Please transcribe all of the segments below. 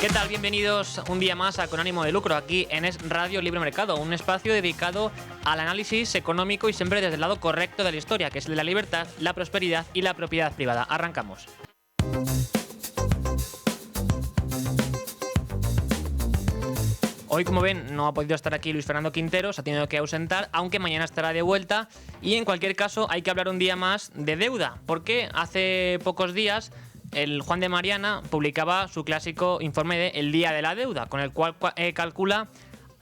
¿Qué tal? Bienvenidos un día más a Con Ánimo de Lucro, aquí en Es Radio Libre Mercado, un espacio dedicado al análisis económico y siempre desde el lado correcto de la historia, que es el de la libertad, la prosperidad y la propiedad privada. Arrancamos. Hoy, como ven, no ha podido estar aquí Luis Fernando Quintero, se ha tenido que ausentar, aunque mañana estará de vuelta. Y en cualquier caso hay que hablar un día más de deuda, porque hace pocos días el Juan de Mariana publicaba su clásico informe de El Día de la Deuda, con el cual calcula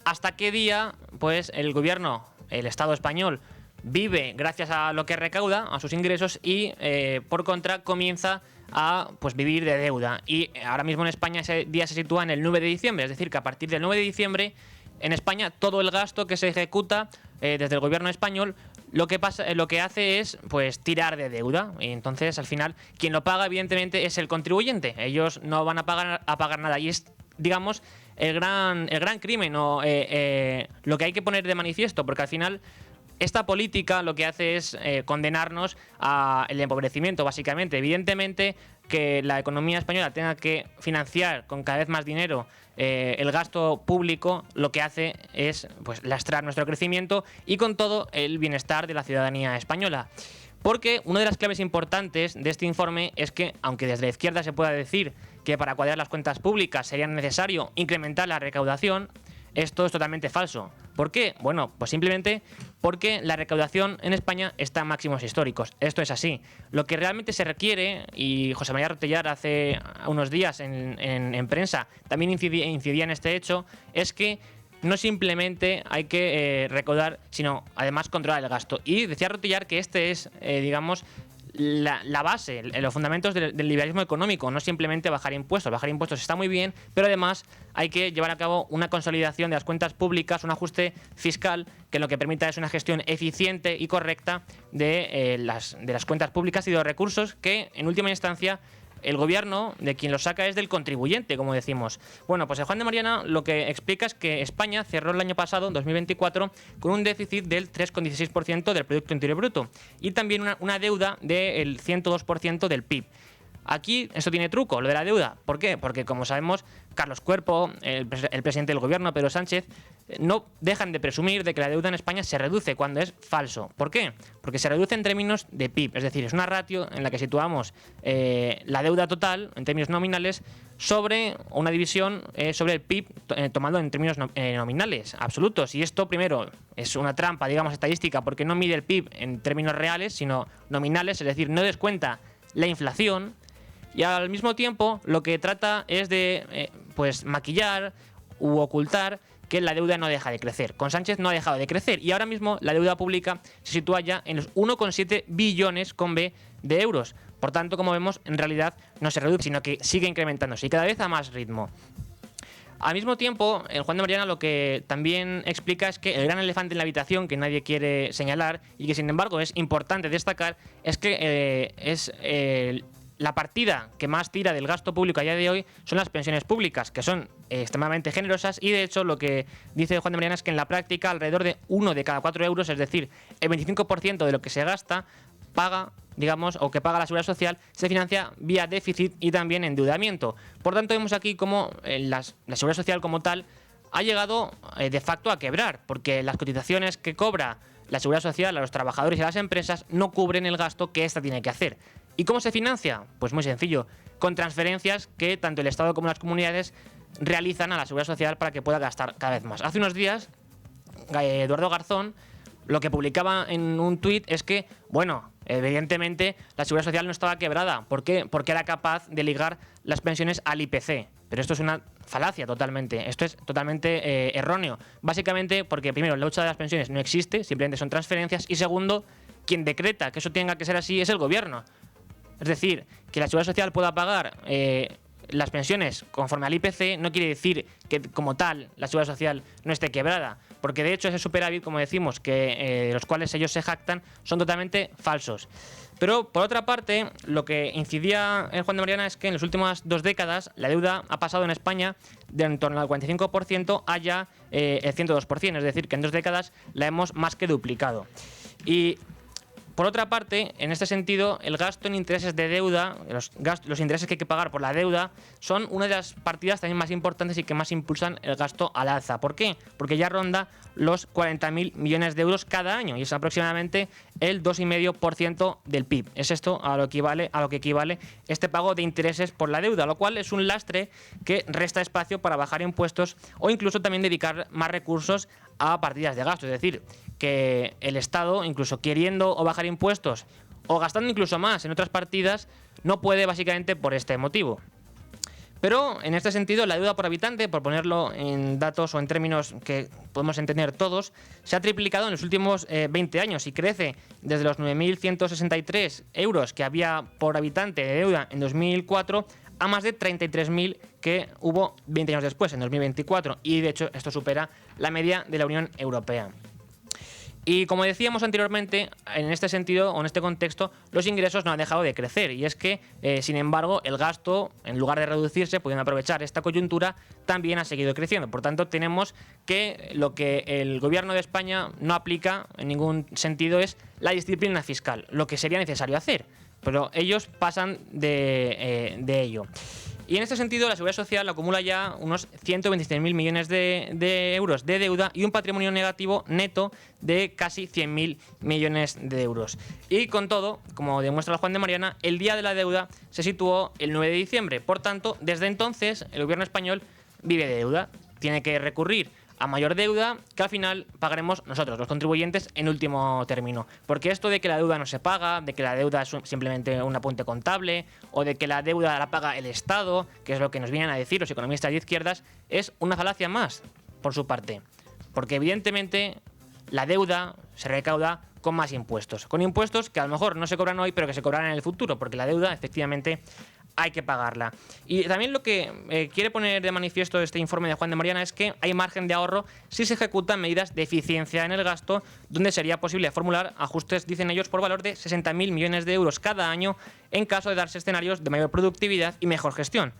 hasta qué día pues el gobierno, el Estado español, vive gracias a lo que recauda, a sus ingresos, y por contra comienza a pues vivir de deuda. Y ahora mismo en España ese día se sitúa en el 9 de diciembre, es decir, que a partir del 9 de diciembre en España todo el gasto que se ejecuta desde el gobierno español lo que hace es pues tirar de deuda, y entonces al final quien lo paga evidentemente es el contribuyente. Ellos no van a pagar nada, y es, digamos, el gran crimen, o lo que hay que poner de manifiesto, porque al final esta política lo que hace es condenarnos al empobrecimiento, básicamente. Evidentemente que la economía española tenga que financiar con cada vez más dinero el gasto público, lo que hace es pues lastrar nuestro crecimiento y con todo el bienestar de la ciudadanía española. Porque una de las claves importantes de este informe es que, aunque desde la izquierda se pueda decir que para cuadrar las cuentas públicas sería necesario incrementar la recaudación, esto es totalmente falso. ¿Por qué? Bueno, pues simplemente porque la recaudación en España está en máximos históricos. Esto es así. Lo que realmente se requiere, y José María Rotellar hace unos días en prensa también incidía en este hecho, es que no simplemente hay que recaudar, sino además controlar el gasto. Y decía Rotellar que este es, digamos, la base, los fundamentos del liberalismo económico, no simplemente bajar impuestos. Bajar impuestos está muy bien, pero además hay que llevar a cabo una consolidación de las cuentas públicas, un ajuste fiscal que lo que permita es una gestión eficiente y correcta de las cuentas públicas y de los recursos que, en última instancia, el gobierno de quien lo saca es del contribuyente, como decimos. Bueno, pues el Juan de Mariana lo que explica es que España cerró el año pasado, 2024, con un déficit del 3,16% del Producto Interior Bruto y también una deuda del 102% del PIB. Aquí esto tiene truco, lo de la deuda. ¿Por qué? Porque, como sabemos, Carlos Cuerpo, el presidente del gobierno, Pedro Sánchez, no dejan de presumir de que la deuda en España se reduce, cuando es falso. ¿Por qué? Porque se reduce en términos de PIB, es decir, es una ratio en la que situamos la deuda total, en términos nominales, sobre una división sobre el PIB tomado en términos nominales, absolutos. Y esto, primero, es una trampa, digamos, estadística, porque no mide el PIB en términos reales, sino nominales, es decir, no descuenta la inflación. Y al mismo tiempo lo que trata es de pues maquillar u ocultar que la deuda no deja de crecer. Con Sánchez no ha dejado de crecer y ahora mismo la deuda pública se sitúa ya en los 1,7 billones con B de euros. Por tanto, como vemos, en realidad no se reduce, sino que sigue incrementándose y cada vez a más ritmo. Al mismo tiempo, el Juan de Mariana lo que también explica es que el gran elefante en la habitación que nadie quiere señalar y que sin embargo es importante destacar es que la partida que más tira del gasto público a día de hoy son las pensiones públicas, que son extremadamente generosas, y de hecho lo que dice Juan de Mariana es que en la práctica alrededor de 1 de cada 4 euros, es decir, el 25% de lo que se gasta, paga, digamos, o que paga la Seguridad Social, se financia vía déficit y también endeudamiento. Por tanto, vemos aquí cómo la Seguridad Social como tal ha llegado de facto a quebrar, porque las cotizaciones que cobra la Seguridad Social a los trabajadores y a las empresas no cubren el gasto que ésta tiene que hacer. ¿Y cómo se financia? Pues muy sencillo, con transferencias que tanto el Estado como las comunidades realizan a la Seguridad Social para que pueda gastar cada vez más. Hace unos días, Eduardo Garzón lo que publicaba en un tuit es que, bueno, evidentemente la Seguridad Social no estaba quebrada. ¿Por qué? Porque era capaz de ligar las pensiones al IPC. Pero esto es una falacia totalmente. Esto es totalmente erróneo. Básicamente porque, primero, la lucha de las pensiones no existe, simplemente son transferencias. Y segundo, quien decreta que eso tenga que ser así es el gobierno. Es decir, que la Seguridad Social pueda pagar las pensiones conforme al IPC no quiere decir que como tal la Seguridad Social no esté quebrada, porque de hecho ese superávit, como decimos, que los cuales ellos se jactan, son totalmente falsos. Pero por otra parte, lo que incidía en Juan de Mariana es que en las últimas 2 décadas la deuda ha pasado en España de en torno al 45% a ya el 102%, es decir, que en 2 décadas la hemos más que duplicado. Y Por otra parte, en este sentido, el gasto en intereses de deuda, los intereses que hay que pagar por la deuda, son una de las partidas también más importantes y que más impulsan el gasto al alza. ¿Por qué? Porque ya ronda los 40.000 millones de euros cada año y es aproximadamente el 2,5% del PIB. Es esto a lo que equivale este pago de intereses por la deuda, lo cual es un lastre que resta espacio para bajar impuestos o incluso también dedicar más recursos a partidas de gasto. Es decir, que el Estado, incluso queriendo o bajar impuestos o gastando incluso más en otras partidas, no puede básicamente por este motivo. Pero en este sentido, la deuda por habitante, por ponerlo en datos o en términos que podemos entender todos, se ha triplicado en los últimos 20 años y crece desde los 9.163 euros que había por habitante de deuda en 2004 a más de 33.000 que hubo 20 años después, en 2024. Y de hecho esto supera la media de la Unión Europea. Y como decíamos anteriormente, en este sentido o en este contexto, los ingresos no han dejado de crecer. Y es que, sin embargo, el gasto, en lugar de reducirse, pudiendo aprovechar esta coyuntura, también ha seguido creciendo. Por tanto, tenemos que lo que el gobierno de España no aplica en ningún sentido es la disciplina fiscal, lo que sería necesario hacer. Pero ellos pasan de ello. Y en este sentido, la Seguridad Social acumula ya unos 126.000 millones de euros de deuda y un patrimonio negativo neto de casi 100.000 millones de euros. Y con todo, como demuestra el Juan de Mariana, el día de la deuda se situó el 9 de diciembre. Por tanto, desde entonces, el gobierno español vive de deuda. Tiene que recurrir a mayor deuda que al final pagaremos nosotros, los contribuyentes, en último término. Porque esto de que la deuda no se paga, de que la deuda es simplemente un apunte contable o de que la deuda la paga el Estado, que es lo que nos vienen a decir los economistas de izquierdas, es una falacia más por su parte. Porque evidentemente la deuda se recauda con más impuestos. Con impuestos que a lo mejor no se cobran hoy, pero que se cobrarán en el futuro, porque la deuda efectivamente hay que pagarla. Y también lo que quiere poner de manifiesto este informe de Juan de Mariana es que hay margen de ahorro si se ejecutan medidas de eficiencia en el gasto, donde sería posible formular ajustes, dicen ellos, por valor de 60.000 millones de euros cada año en caso de darse escenarios de mayor productividad y mejor gestión.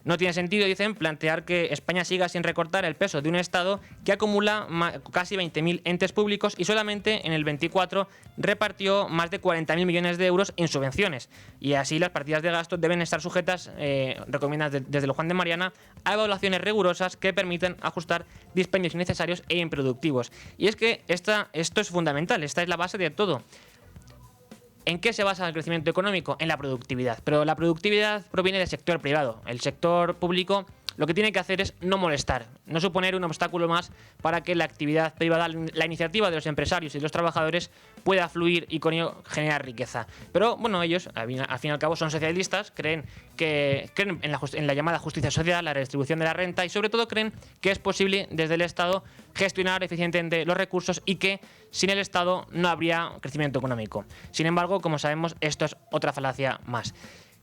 No tiene sentido, dicen, plantear que España siga sin recortar el peso de un Estado que acumula casi 20.000 entes públicos y solamente en el 24 repartió más de 40.000 millones de euros en subvenciones. Y así las partidas de gasto deben estar sujetas, recomiendan desde el Juan de Mariana, a evaluaciones rigurosas que permiten ajustar dispendios innecesarios e improductivos. Y es que esto es fundamental, esta es la base de todo. ¿En qué se basa el crecimiento económico? En la productividad. Pero la productividad proviene del sector privado. El sector público lo que tiene que hacer es no molestar, no suponer un obstáculo más para que la actividad privada, la iniciativa de los empresarios y de los trabajadores pueda fluir y con ello generar riqueza. Pero bueno, ellos, al fin y al cabo, son socialistas, creen en la llamada justicia social, la redistribución de la renta y sobre todo creen que es posible desde el Estado gestionar eficientemente los recursos y que sin el Estado no habría crecimiento económico. Sin embargo, como sabemos, esto es otra falacia más.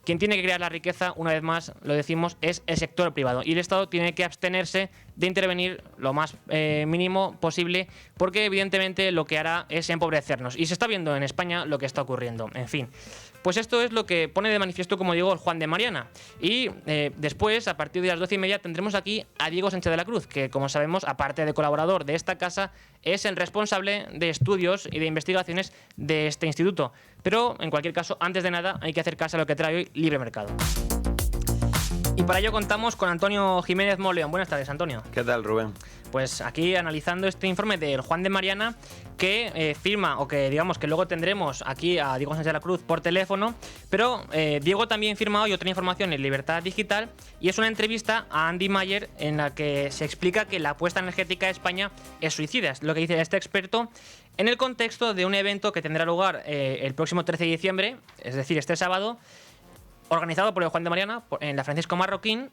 Quien tiene que crear la riqueza, una vez más, lo decimos, es el sector privado. Y el Estado tiene que abstenerse de intervenir lo más mínimo posible, porque evidentemente lo que hará es empobrecernos. Y se está viendo en España lo que está ocurriendo. En fin, pues esto es lo que pone de manifiesto, como digo, el Juan de Mariana. Y después, a partir de las 12:30, tendremos aquí a Diego Sánchez de la Cruz, que, como sabemos, aparte de colaborador de esta casa, es el responsable de estudios y de investigaciones de este instituto. Pero, en cualquier caso, antes de nada, hay que acercarse a lo que trae hoy Libre Mercado. Y para ello contamos con Antonio Jiménez Moleón. Buenas tardes, Antonio. ¿Qué tal, Rubén? Pues aquí analizando este informe del Juan de Mariana que firma, o que digamos que luego tendremos aquí a Diego Sánchez de la Cruz por teléfono, pero Diego también firma hoy otra información en Libertad Digital y es una entrevista a Andy Mayer en la que se explica que la apuesta energética de España es suicida. Es lo que dice este experto en el contexto de un evento que tendrá lugar el próximo 13 de diciembre, es decir, este sábado, organizado por el Juan de Mariana en la Francisco Marroquín,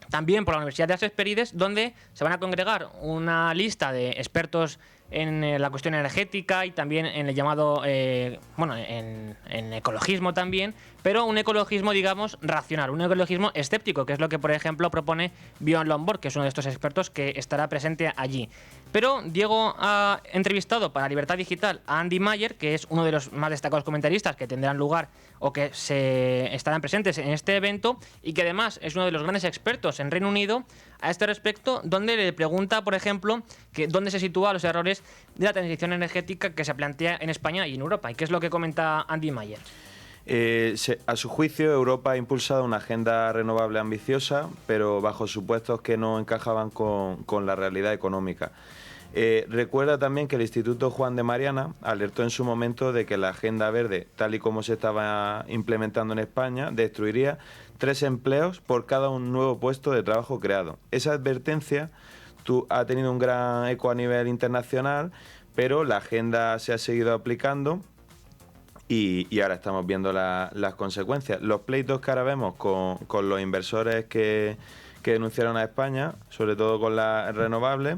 también por la Universidad de las Hespérides, donde se van a congregar una lista de expertos en la cuestión energética y también en el llamado, en ecologismo también, pero un ecologismo, digamos, racional, un ecologismo escéptico, que es lo que, por ejemplo, propone Björn Lomborg, que es uno de estos expertos que estará presente allí. Pero Diego ha entrevistado para Libertad Digital a Andy Mayer, que es uno de los más destacados comentaristas que tendrán lugar o que estarán presentes en este evento, y que además es uno de los grandes expertos en Reino Unido a este respecto, donde le pregunta, por ejemplo, que dónde se sitúan los errores de la transición energética que se plantea en España y en Europa. ¿Y qué es lo que comenta Andy Mayer? A su juicio, Europa ha impulsado una agenda renovable ambiciosa, pero bajo supuestos que no encajaban con la realidad económica. Recuerda también que el Instituto Juan de Mariana alertó en su momento de que la agenda verde, tal y como se estaba implementando en España, destruiría 3 empleos por cada un nuevo puesto de trabajo creado. Esa advertencia ha tenido un gran eco a nivel internacional, pero la agenda se ha seguido aplicando y ahora estamos viendo las consecuencias. Los pleitos que ahora vemos con los inversores que denunciaron a España, sobre todo con las renovables,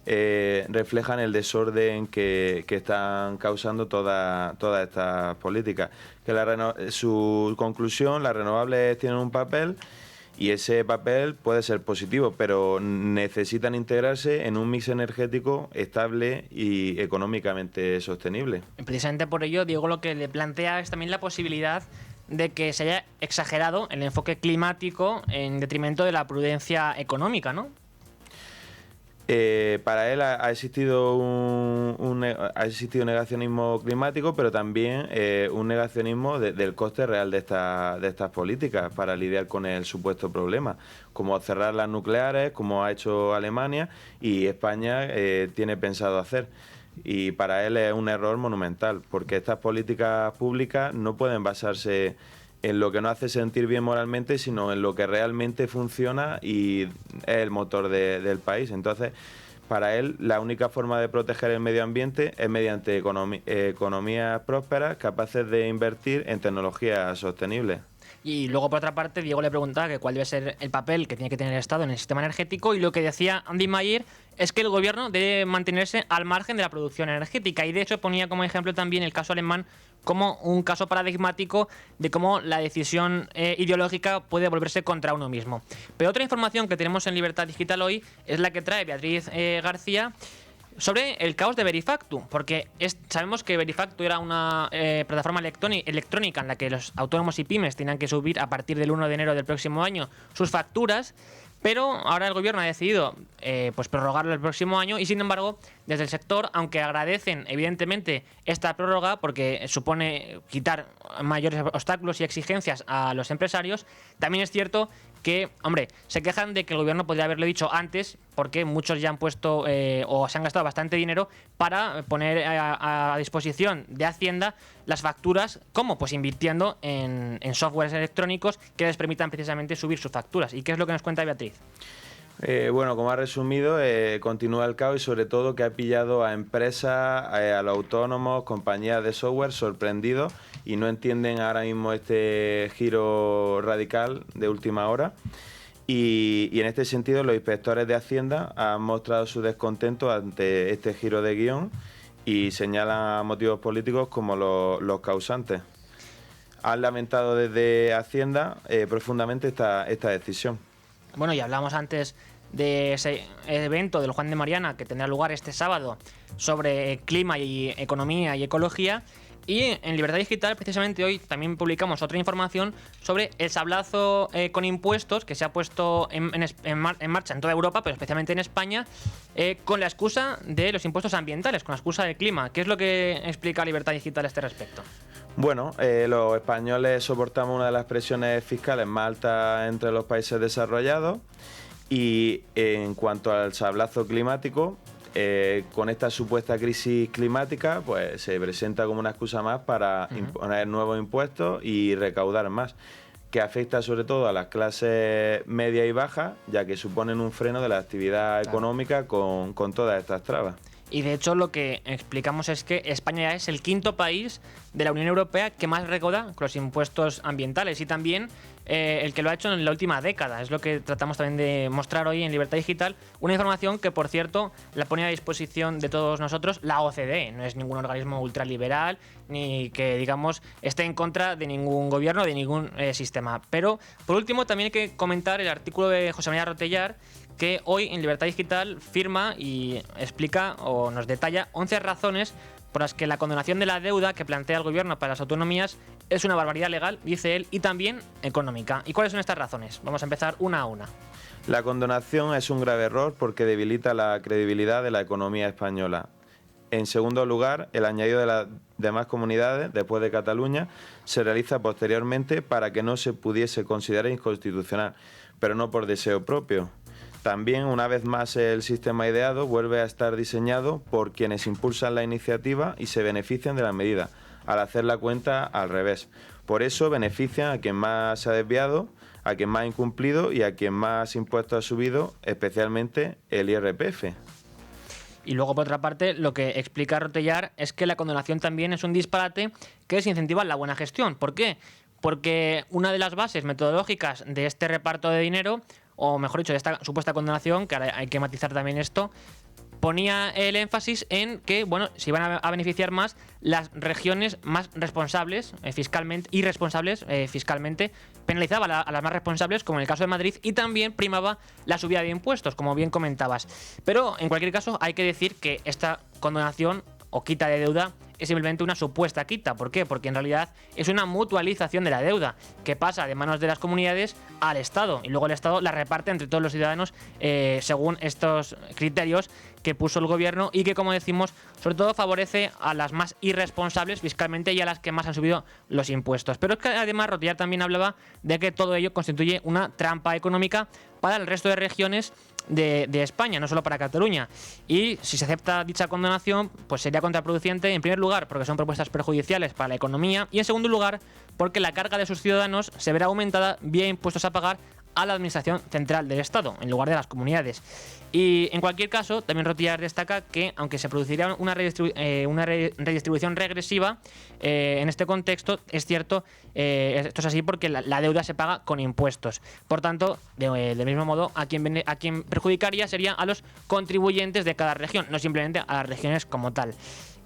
reflejan el desorden que están causando todas estas políticas. Su conclusión, las renovables tienen un papel y ese papel puede ser positivo, pero necesitan integrarse en un mix energético estable y económicamente sostenible. Precisamente por ello, Diego lo que le plantea es también la posibilidad de que se haya exagerado el enfoque climático en detrimento de la prudencia económica, ¿no? Para él ha existido un negacionismo climático, pero también un negacionismo del coste real de estas políticas para lidiar con el supuesto problema, como cerrar las nucleares, como ha hecho Alemania y España tiene pensado hacer. Y para él es un error monumental, porque estas políticas públicas no pueden basarse en lo que nos hace sentir bien moralmente, sino en lo que realmente funciona y es el motor del país. Entonces, para él, la única forma de proteger el medio ambiente es mediante economías prósperas capaces de invertir en tecnologías sostenibles. Y luego, por otra parte, Diego le preguntaba que cuál debe ser el papel que tiene que tener el Estado en el sistema energético, y lo que decía Andy Mayer es que el gobierno debe mantenerse al margen de la producción energética, y de hecho ponía como ejemplo también el caso alemán como un caso paradigmático de cómo la decisión ideológica puede volverse contra uno mismo. Pero otra información que tenemos en Libertad Digital hoy es la que trae Beatriz García sobre el caos de Verifactu, porque sabemos que Verifactu era una plataforma electrónica en la que los autónomos y pymes tenían que subir a partir del 1 de enero del próximo año sus facturas, pero ahora el gobierno ha decidido pues prorrogarlo el próximo año, y sin embargo desde el sector, aunque agradecen evidentemente esta prórroga porque supone quitar mayores obstáculos y exigencias a los empresarios, también es cierto que, hombre, se quejan de que el gobierno podría haberlo dicho antes, porque muchos ya han puesto o se han gastado bastante dinero para poner a disposición de Hacienda las facturas. ¿Cómo? Pues invirtiendo en softwares electrónicos que les permitan precisamente subir sus facturas. ¿Y qué es lo que nos cuenta Beatriz? Bueno, como ha resumido, continúa el caos y sobre todo que ha pillado a empresas, a los autónomos, compañías de software sorprendidos y no entienden ahora mismo este giro radical de última hora. Y en este sentido los inspectores de Hacienda han mostrado su descontento ante este giro de guión y señalan motivos políticos como los causantes. Han lamentado desde Hacienda profundamente esta decisión. Bueno, y hablamos antes de ese evento del Juan de Mariana que tendrá lugar este sábado sobre clima y economía y ecología. Y en Libertad Digital, precisamente hoy, también publicamos otra información sobre el sablazo con impuestos que se ha puesto en marcha en toda Europa, pero especialmente en España, con la excusa de los impuestos ambientales, con la excusa del clima. ¿Qué es lo que explica Libertad Digital a este respecto? Bueno, los españoles soportamos una de las presiones fiscales más altas entre los países desarrollados y en cuanto al sablazo climático, con esta supuesta crisis climática, pues se presenta como una excusa más para imponer nuevos impuestos y recaudar más, que afecta sobre todo a las clases media y bajas, ya que suponen un freno de la actividad económica con todas estas trabas. Y de hecho lo que explicamos es que España ya es el quinto país de la Unión Europea que más recauda con los impuestos ambientales, y también el que lo ha hecho en la última década. Es lo que tratamos también de mostrar hoy en Libertad Digital, una información que, por cierto, la pone a disposición de todos nosotros la OCDE. No es ningún organismo ultraliberal ni que, digamos, esté en contra de ningún gobierno, de ningún sistema. Pero, por último, también hay que comentar el artículo de José María Rotellar, que hoy en Libertad Digital firma y explica o nos detalla 11 razones por las que la condonación de la deuda que plantea el gobierno para las autonomías es una barbaridad legal, dice él, y también económica. ¿Y cuáles son estas razones? Vamos a empezar una a una. La condonación es un grave error porque debilita la credibilidad de la economía española. En segundo lugar, el añadido de las demás comunidades, después de Cataluña, se realiza posteriormente para que no se pudiese considerar inconstitucional, pero no por deseo propio. También, una vez más, el sistema ideado vuelve a estar diseñado por quienes impulsan la iniciativa y se benefician de la medida, al hacer la cuenta al revés. Por eso benefician a quien más se ha desviado, a quien más ha incumplido y a quien más impuestos ha subido, especialmente el IRPF. Y luego, por otra parte, lo que explica Rotellar es que la condonación también es un disparate que desincentiva la buena gestión. ¿Por qué? Porque una de las bases metodológicas de este reparto de dinero, o mejor dicho, de esta supuesta condonación, que ahora hay que matizar también esto, ponía el énfasis en que, bueno, se iban a beneficiar más las regiones más responsables fiscalmente y responsables fiscalmente, penalizaba a las más responsables, como en el caso de Madrid, y también primaba la subida de impuestos, como bien comentabas. Pero, en cualquier caso, hay que decir que esta condonación o quita de deuda es simplemente una supuesta quita. ¿Por qué? Porque en realidad es una mutualización de la deuda que pasa de manos de las comunidades al Estado y luego el Estado la reparte entre todos los ciudadanos según estos criterios que puso el gobierno y que, como decimos, sobre todo favorece a las más irresponsables fiscalmente y a las que más han subido los impuestos. Pero es que además Rotellar también hablaba de que todo ello constituye una trampa económica para el resto de regiones de España, no solo para Cataluña. Y si se acepta dicha condonación, pues sería contraproducente, en primer lugar, porque son propuestas perjudiciales para la economía, y en segundo lugar, porque la carga de sus ciudadanos se verá aumentada vía impuestos a pagar a la administración central del Estado, en lugar de las comunidades. Y en cualquier caso, también Rotellar destaca que, aunque se produciría una redistribución regresiva, en este contexto, es cierto, esto es así porque la deuda se paga con impuestos. Por tanto, del mismo modo, a quien perjudicaría sería a los contribuyentes de cada región, no simplemente a las regiones como tal.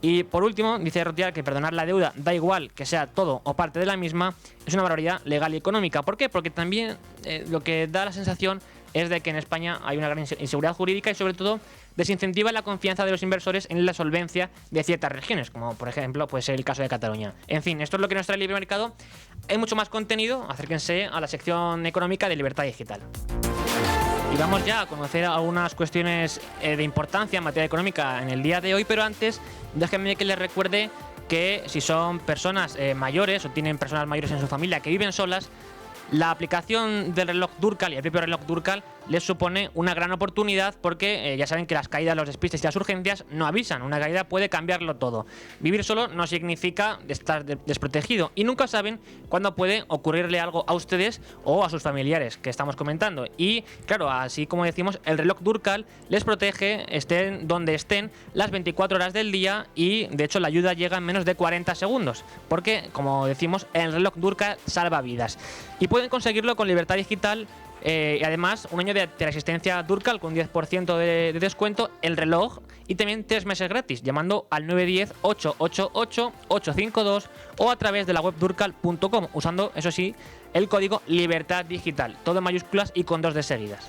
Y por último, dice Rotellar que perdonar la deuda, da igual que sea todo o parte de la misma, es una barbaridad legal y económica. ¿Por qué? Porque también lo que da la sensación es de que en España hay una gran inseguridad jurídica y, sobre todo, desincentiva la confianza de los inversores en la solvencia de ciertas regiones, como por ejemplo puede ser el caso de Cataluña. En fin, esto es lo que nos trae el libre mercado. Hay mucho más contenido, acérquense a la sección económica de Libertad Digital. Y vamos ya a conocer algunas cuestiones de importancia en materia económica en el día de hoy, pero antes déjenme que les recuerde que si son personas mayores o tienen personas mayores en su familia que viven solas, la aplicación del reloj Durkal y el propio reloj Durkal les supone una gran oportunidad porque ya saben que las caídas, los despistes y las urgencias no avisan. Una caída puede cambiarlo todo. Vivir solo no significa estar desprotegido y nunca saben cuándo puede ocurrirle algo a ustedes o a sus familiares que estamos comentando. Y claro, así como decimos, el reloj Durkal les protege, estén donde estén, las 24 horas del día y de hecho la ayuda llega en menos de 40 segundos porque, como decimos, el reloj Durkal salva vidas. Y pueden conseguirlo con Libertad Digital. Y además, un año de asistencia Durkal con 10% de descuento, el reloj y también 3 meses gratis, llamando al 910-888-852 o a través de la web durkal.com, usando, eso sí, el código Libertad Digital, todo en mayúsculas y con 2 de seguidas.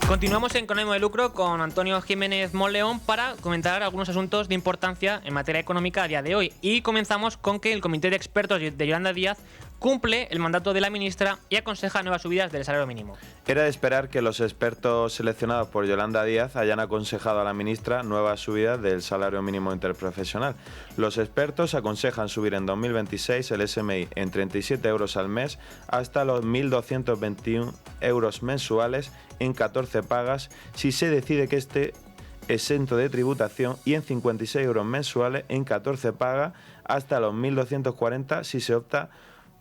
Continuamos en Con ánimo de lucro con Antonio Jiménez Monleón para comentar algunos asuntos de importancia en materia económica a día de hoy. Y comenzamos con que el Comité de Expertos de Yolanda Díaz cumple el mandato de la ministra y aconseja nuevas subidas del salario mínimo. Era de esperar que los expertos seleccionados por Yolanda Díaz hayan aconsejado a la ministra nuevas subidas del salario mínimo interprofesional. Los expertos aconsejan subir en 2026 el SMI en 37 euros al mes hasta los 1.221 euros mensuales en 14 pagas si se decide que esté exento de tributación y en 56 euros mensuales en 14 pagas hasta los 1.240 si se opta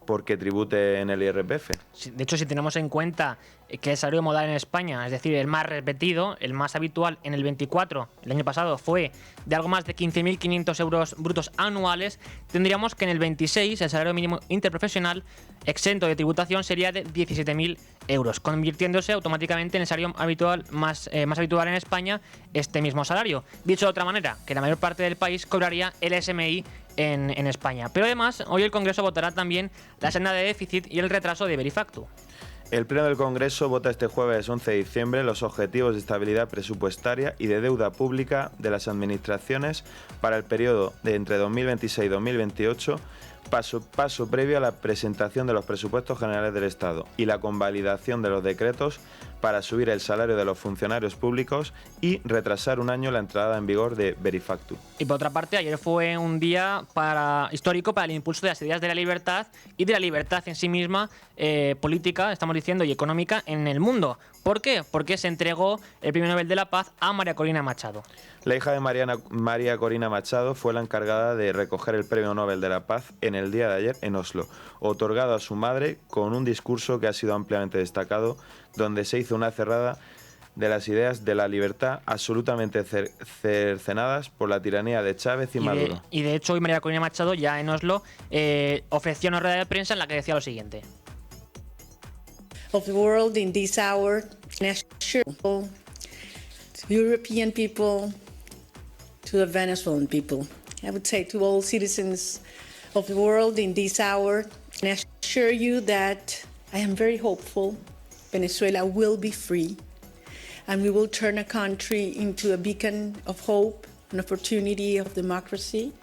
porque tribute en el IRPF. De hecho, si tenemos en cuenta que el salario modal en España, es decir, el más repetido, el más habitual en el 24, el año pasado, fue de algo más de 15.500 euros brutos anuales, tendríamos que en el 26 el salario mínimo interprofesional exento de tributación sería de 17.000 euros, convirtiéndose automáticamente en el salario habitual, más habitual en España, este mismo salario. Dicho de otra manera, que la mayor parte del país cobraría el SMI en España. Pero además, hoy el Congreso votará también la senda de déficit y el retraso de Verifactu. El Pleno del Congreso vota este jueves 11 de diciembre los objetivos de estabilidad presupuestaria y de deuda pública de las administraciones para el periodo de entre 2026 y 2028, paso previo a la presentación de los presupuestos generales del Estado y la convalidación de los decretos para subir el salario de los funcionarios públicos y retrasar un año la entrada en vigor de Verifactu. Y por otra parte, ayer fue un día histórico para el impulso de las ideas de la libertad y de la libertad en sí misma, política, estamos diciendo, y económica en el mundo. ¿Por qué? Porque se entregó el Premio Nobel de la Paz a María Corina Machado. La hija de María Corina Machado fue la encargada de recoger el Premio Nobel de la Paz en el día de ayer en Oslo, otorgado a su madre con un discurso que ha sido ampliamente destacado, donde se hizo una cerrada de las ideas de la libertad absolutamente cercenadas por la tiranía de Chávez y Maduro. Y de hecho, hoy María Corina Machado, ya en Oslo, ofreció una rueda de prensa en la que decía lo siguiente. Of the world in this hour, and assure to European people, to the Venezuelan people. I would say to all citizens of the world in this hour, and I assure you that I am very hopeful Venezuela will be free, and we will turn a country into a beacon of hope and opportunity of democracy,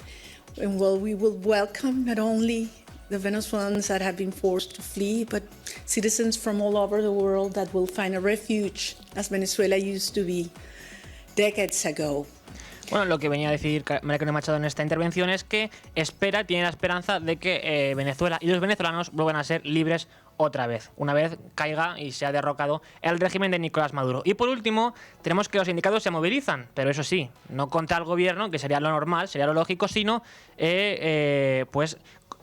and we will welcome not only the Venezuelans that have been forced to flee, but citizens from all over the world that will find a refuge, as Venezuela used to be decades ago. Bueno, lo que venía a decir María Corina Machado en esta intervención es que tiene la esperanza de que Venezuela y los venezolanos vuelvan a ser libres otra vez, una vez caiga y sea derrocado el régimen de Nicolás Maduro. Y por último, tenemos que los sindicatos se movilizan, pero eso sí, no contra el gobierno, que sería lo normal, sería lo lógico, sino pues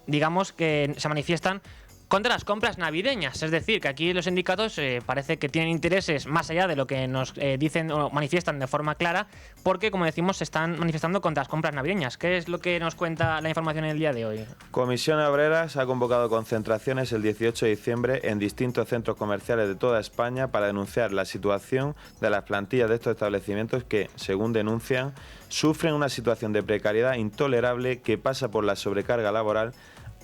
digamos que se manifiestan contra las compras navideñas. Es decir, que aquí los sindicatos parece que tienen intereses más allá de lo que nos dicen o manifiestan de forma clara, porque, como decimos, se están manifestando contra las compras navideñas. ¿Qué es lo que nos cuenta la información en el día de hoy? Comisión Obreras ha convocado concentraciones el 18 de diciembre en distintos centros comerciales de toda España para denunciar la situación de las plantillas de estos establecimientos que, según denuncian, sufren una situación de precariedad intolerable que pasa por la sobrecarga laboral,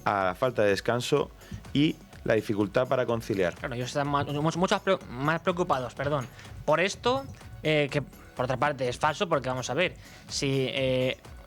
a la falta de descanso y la dificultad para conciliar. Claro, ellos están más preocupados, por esto, que por otra parte es falso, porque vamos a ver, si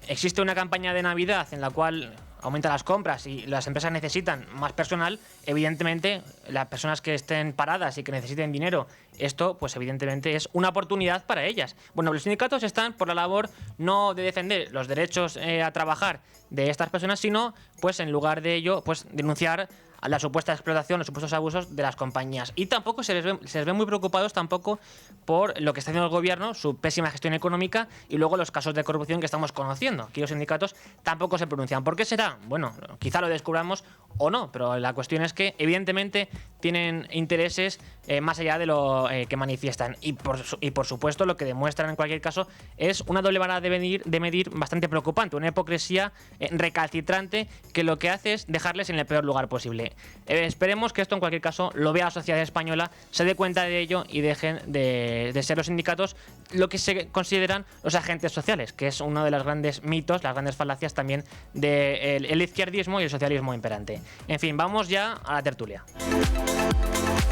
existe una campaña de Navidad en la cual aumentan las compras y las empresas necesitan más personal, evidentemente las personas que estén paradas y que necesiten dinero, esto pues evidentemente es una oportunidad para ellas. Bueno, los sindicatos están por la labor no de defender los derechos a trabajar de estas personas, sino pues en lugar de ello pues denunciar a la supuesta explotación, los supuestos abusos de las compañías. Y tampoco se les ve muy preocupados tampoco por lo que está haciendo el gobierno, su pésima gestión económica y luego los casos de corrupción que estamos conociendo. Aquí los sindicatos tampoco se pronuncian. ¿Por qué será? Bueno, quizá lo descubramos o no, pero la cuestión es que evidentemente tienen intereses más allá de lo que manifiestan. Y por supuesto lo que demuestran en cualquier caso es una doble vara de medir bastante preocupante, una hipocresía recalcitrante que lo que hace es dejarles en el peor lugar posible. Esperemos que esto en cualquier caso lo vea la sociedad española, se dé cuenta de ello y dejen de ser los sindicatos lo que se consideran los agentes sociales, que es uno de los grandes mitos, las grandes falacias también del izquierdismo y el socialismo imperante. En fin, vamos ya a la tertulia.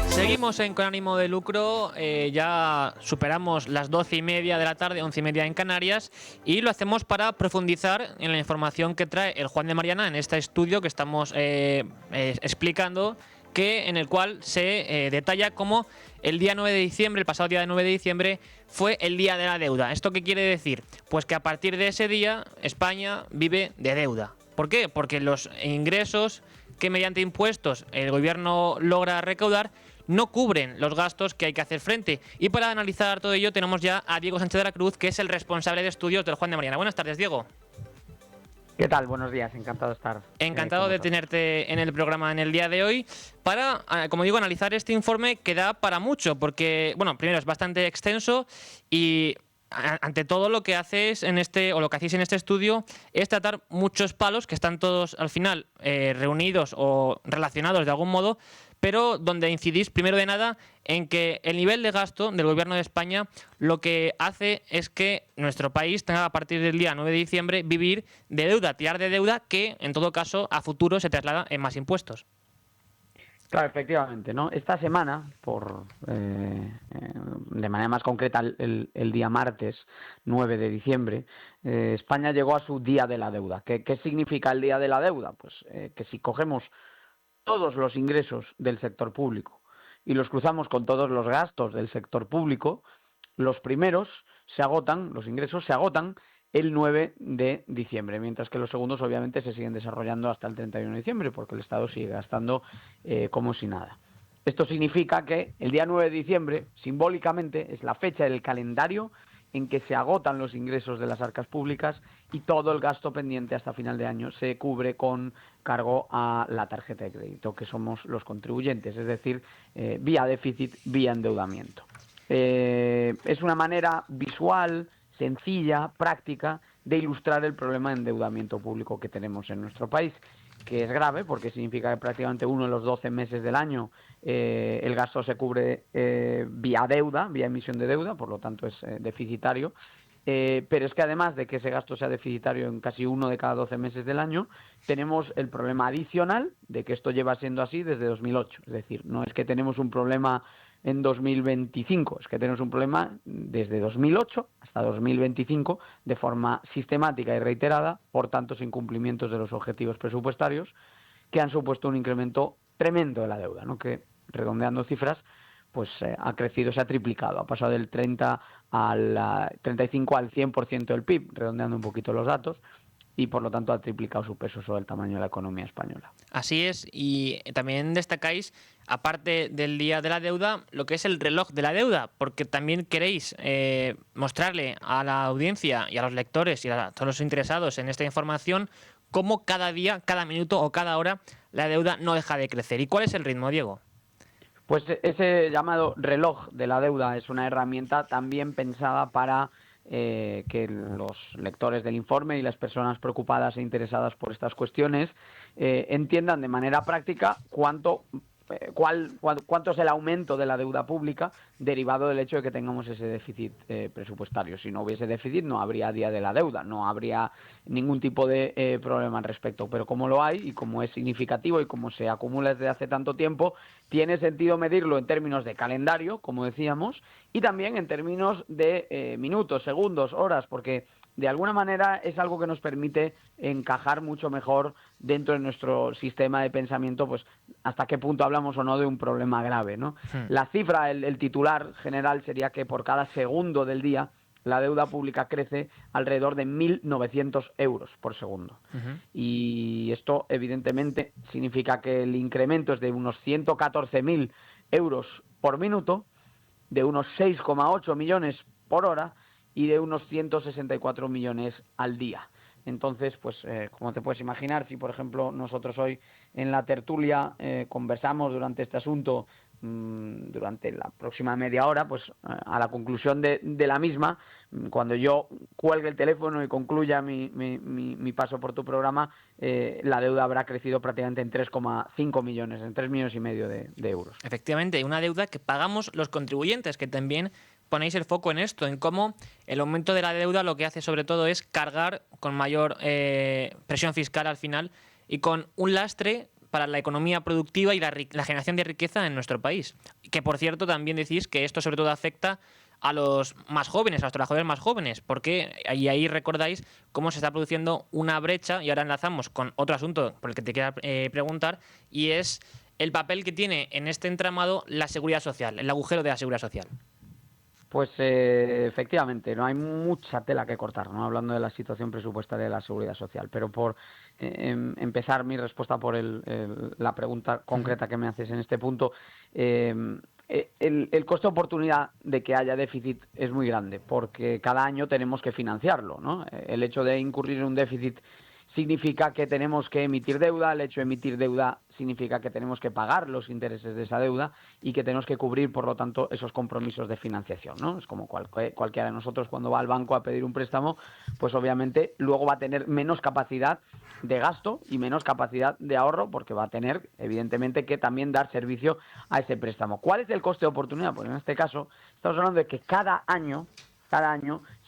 Seguimos en Con Ánimo de Lucro, ya superamos las 12:30 de la tarde, 11:30 en Canarias, y lo hacemos para profundizar en la información que trae el Juan de Mariana en este estudio que estamos explicando, en el cual se detalla cómo el día 9 de diciembre, el pasado día 9 de diciembre, fue el día de la deuda. ¿Esto qué quiere decir? Pues que a partir de ese día España vive de deuda. ¿Por qué? Porque los ingresos que mediante impuestos el gobierno logra recaudar no cubren los gastos que hay que hacer frente. Y para analizar todo ello tenemos ya a Diego Sánchez de la Cruz, que es el responsable de estudios del Juan de Mariana. Buenas tardes, Diego. ¿Qué tal? Buenos días, encantado de estar. Encantado de tenerte en el programa en el día de hoy para, como digo, analizar este informe que da para mucho, porque, bueno, primero es bastante extenso y ante todo lo que hacéis en este estudio es tratar muchos palos que están todos al final reunidos o relacionados de algún modo, pero donde incidís primero de nada en que el nivel de gasto del Gobierno de España lo que hace es que nuestro país tenga a partir del día 9 de diciembre vivir de deuda, tirar de deuda que en todo caso a futuro se traslada en más impuestos. Claro, efectivamente, ¿no? Esta semana, de manera más concreta, el día martes 9 de diciembre, España llegó a su Día de la Deuda. ¿Qué significa el Día de la Deuda? Pues que si cogemos todos los ingresos del sector público y los cruzamos con todos los gastos del sector público, los primeros se agotan, los ingresos se agotan el 9 de diciembre, mientras que los segundos obviamente se siguen desarrollando hasta el 31 de diciembre, porque el Estado sigue gastando como si nada. Esto significa que el día 9 de diciembre, simbólicamente, es la fecha del calendario en que se agotan los ingresos de las arcas públicas y todo el gasto pendiente hasta final de año se cubre con cargo a la tarjeta de crédito, que somos los contribuyentes, es decir, vía déficit, vía endeudamiento. Es una manera visual, sencilla, práctica, de ilustrar el problema de endeudamiento público que tenemos en nuestro país, que es grave porque significa que prácticamente uno de los 12 meses del año el gasto se cubre vía deuda, vía emisión de deuda, por lo tanto es deficitario. Pero es que además de que ese gasto sea deficitario en casi uno de cada 12 meses del año, tenemos el problema adicional de que esto lleva siendo así desde 2008. Es decir, no es que tenemos un problema en 2025, es que tenemos un problema desde 2008 hasta 2025 de forma sistemática y reiterada por tantos incumplimientos de los objetivos presupuestarios que han supuesto un incremento tremendo de la deuda, ¿no? Que, redondeando cifras, pues ha crecido, se ha triplicado, ha pasado del 30 al 35 al 100% del PIB, redondeando un poquito los datos, y por lo tanto ha triplicado su peso sobre el tamaño de la economía española. Así es, y también destacáis, aparte del Día de la Deuda, lo que es el reloj de la deuda, porque también queréis mostrarle a la audiencia y a los lectores y a todos los interesados en esta información cómo cada día, cada minuto o cada hora la deuda no deja de crecer. ¿Y cuál es el ritmo, Diego? Pues ese llamado reloj de la deuda es una herramienta también pensada para que los lectores del informe y las personas preocupadas e interesadas por estas cuestiones entiendan de manera práctica cuánto es el aumento de la deuda pública derivado del hecho de que tengamos ese déficit presupuestario. Si no hubiese déficit no habría Día de la Deuda, no habría ningún tipo de problema al respecto. Pero como lo hay y como es significativo y como se acumula desde hace tanto tiempo, tiene sentido medirlo en términos de calendario, como decíamos, y también en términos de minutos, segundos, horas, porque de alguna manera es algo que nos permite encajar mucho mejor dentro de nuestro sistema de pensamiento, pues hasta qué punto hablamos o no de un problema grave, ¿no? La cifra, el titular general sería que por cada segundo del día la deuda pública crece alrededor de 1.900 euros por segundo. Y esto evidentemente significa que el incremento es de unos 114.000 euros por minuto, de unos 6,8 millones por hora y de unos 164 millones al día. Entonces, pues como te puedes imaginar, si por ejemplo nosotros hoy en la tertulia conversamos durante este asunto durante la próxima media hora, pues a la conclusión de la misma, cuando yo cuelgue el teléfono y concluya mi paso por tu programa, la deuda habrá crecido prácticamente en 3,5 millones, en 3 millones y medio de euros. Efectivamente, una deuda que pagamos los contribuyentes, que también ponéis el foco en esto, en cómo el aumento de la deuda lo que hace sobre todo es cargar con mayor presión fiscal al final y con un lastre para la economía productiva y la generación de riqueza en nuestro país. Que, por cierto, también decís que esto sobre todo afecta a los más jóvenes, a los trabajadores más jóvenes, porque ahí recordáis cómo se está produciendo una brecha, y ahora enlazamos con otro asunto por el que te quiero preguntar, y es el papel que tiene en este entramado la seguridad social, el agujero de la seguridad social. Pues efectivamente, no hay mucha tela que cortar, ¿no? Hablando de la situación presupuestaria de la seguridad social, pero por empezar mi respuesta por la pregunta concreta que me haces en este punto, el coste de oportunidad de que haya déficit es muy grande, porque cada año tenemos que financiarlo, ¿no? El hecho de incurrir en un déficit significa que tenemos que emitir deuda, el hecho de emitir deuda significa que tenemos que pagar los intereses de esa deuda y que tenemos que cubrir, por lo tanto, esos compromisos de financiación, ¿no? Es como cualquiera de nosotros cuando va al banco a pedir un préstamo, pues obviamente luego va a tener menos capacidad de gasto y menos capacidad de ahorro porque va a tener, evidentemente, que también dar servicio a ese préstamo. ¿Cuál es el coste de oportunidad? Pues en este caso estamos hablando de que cada año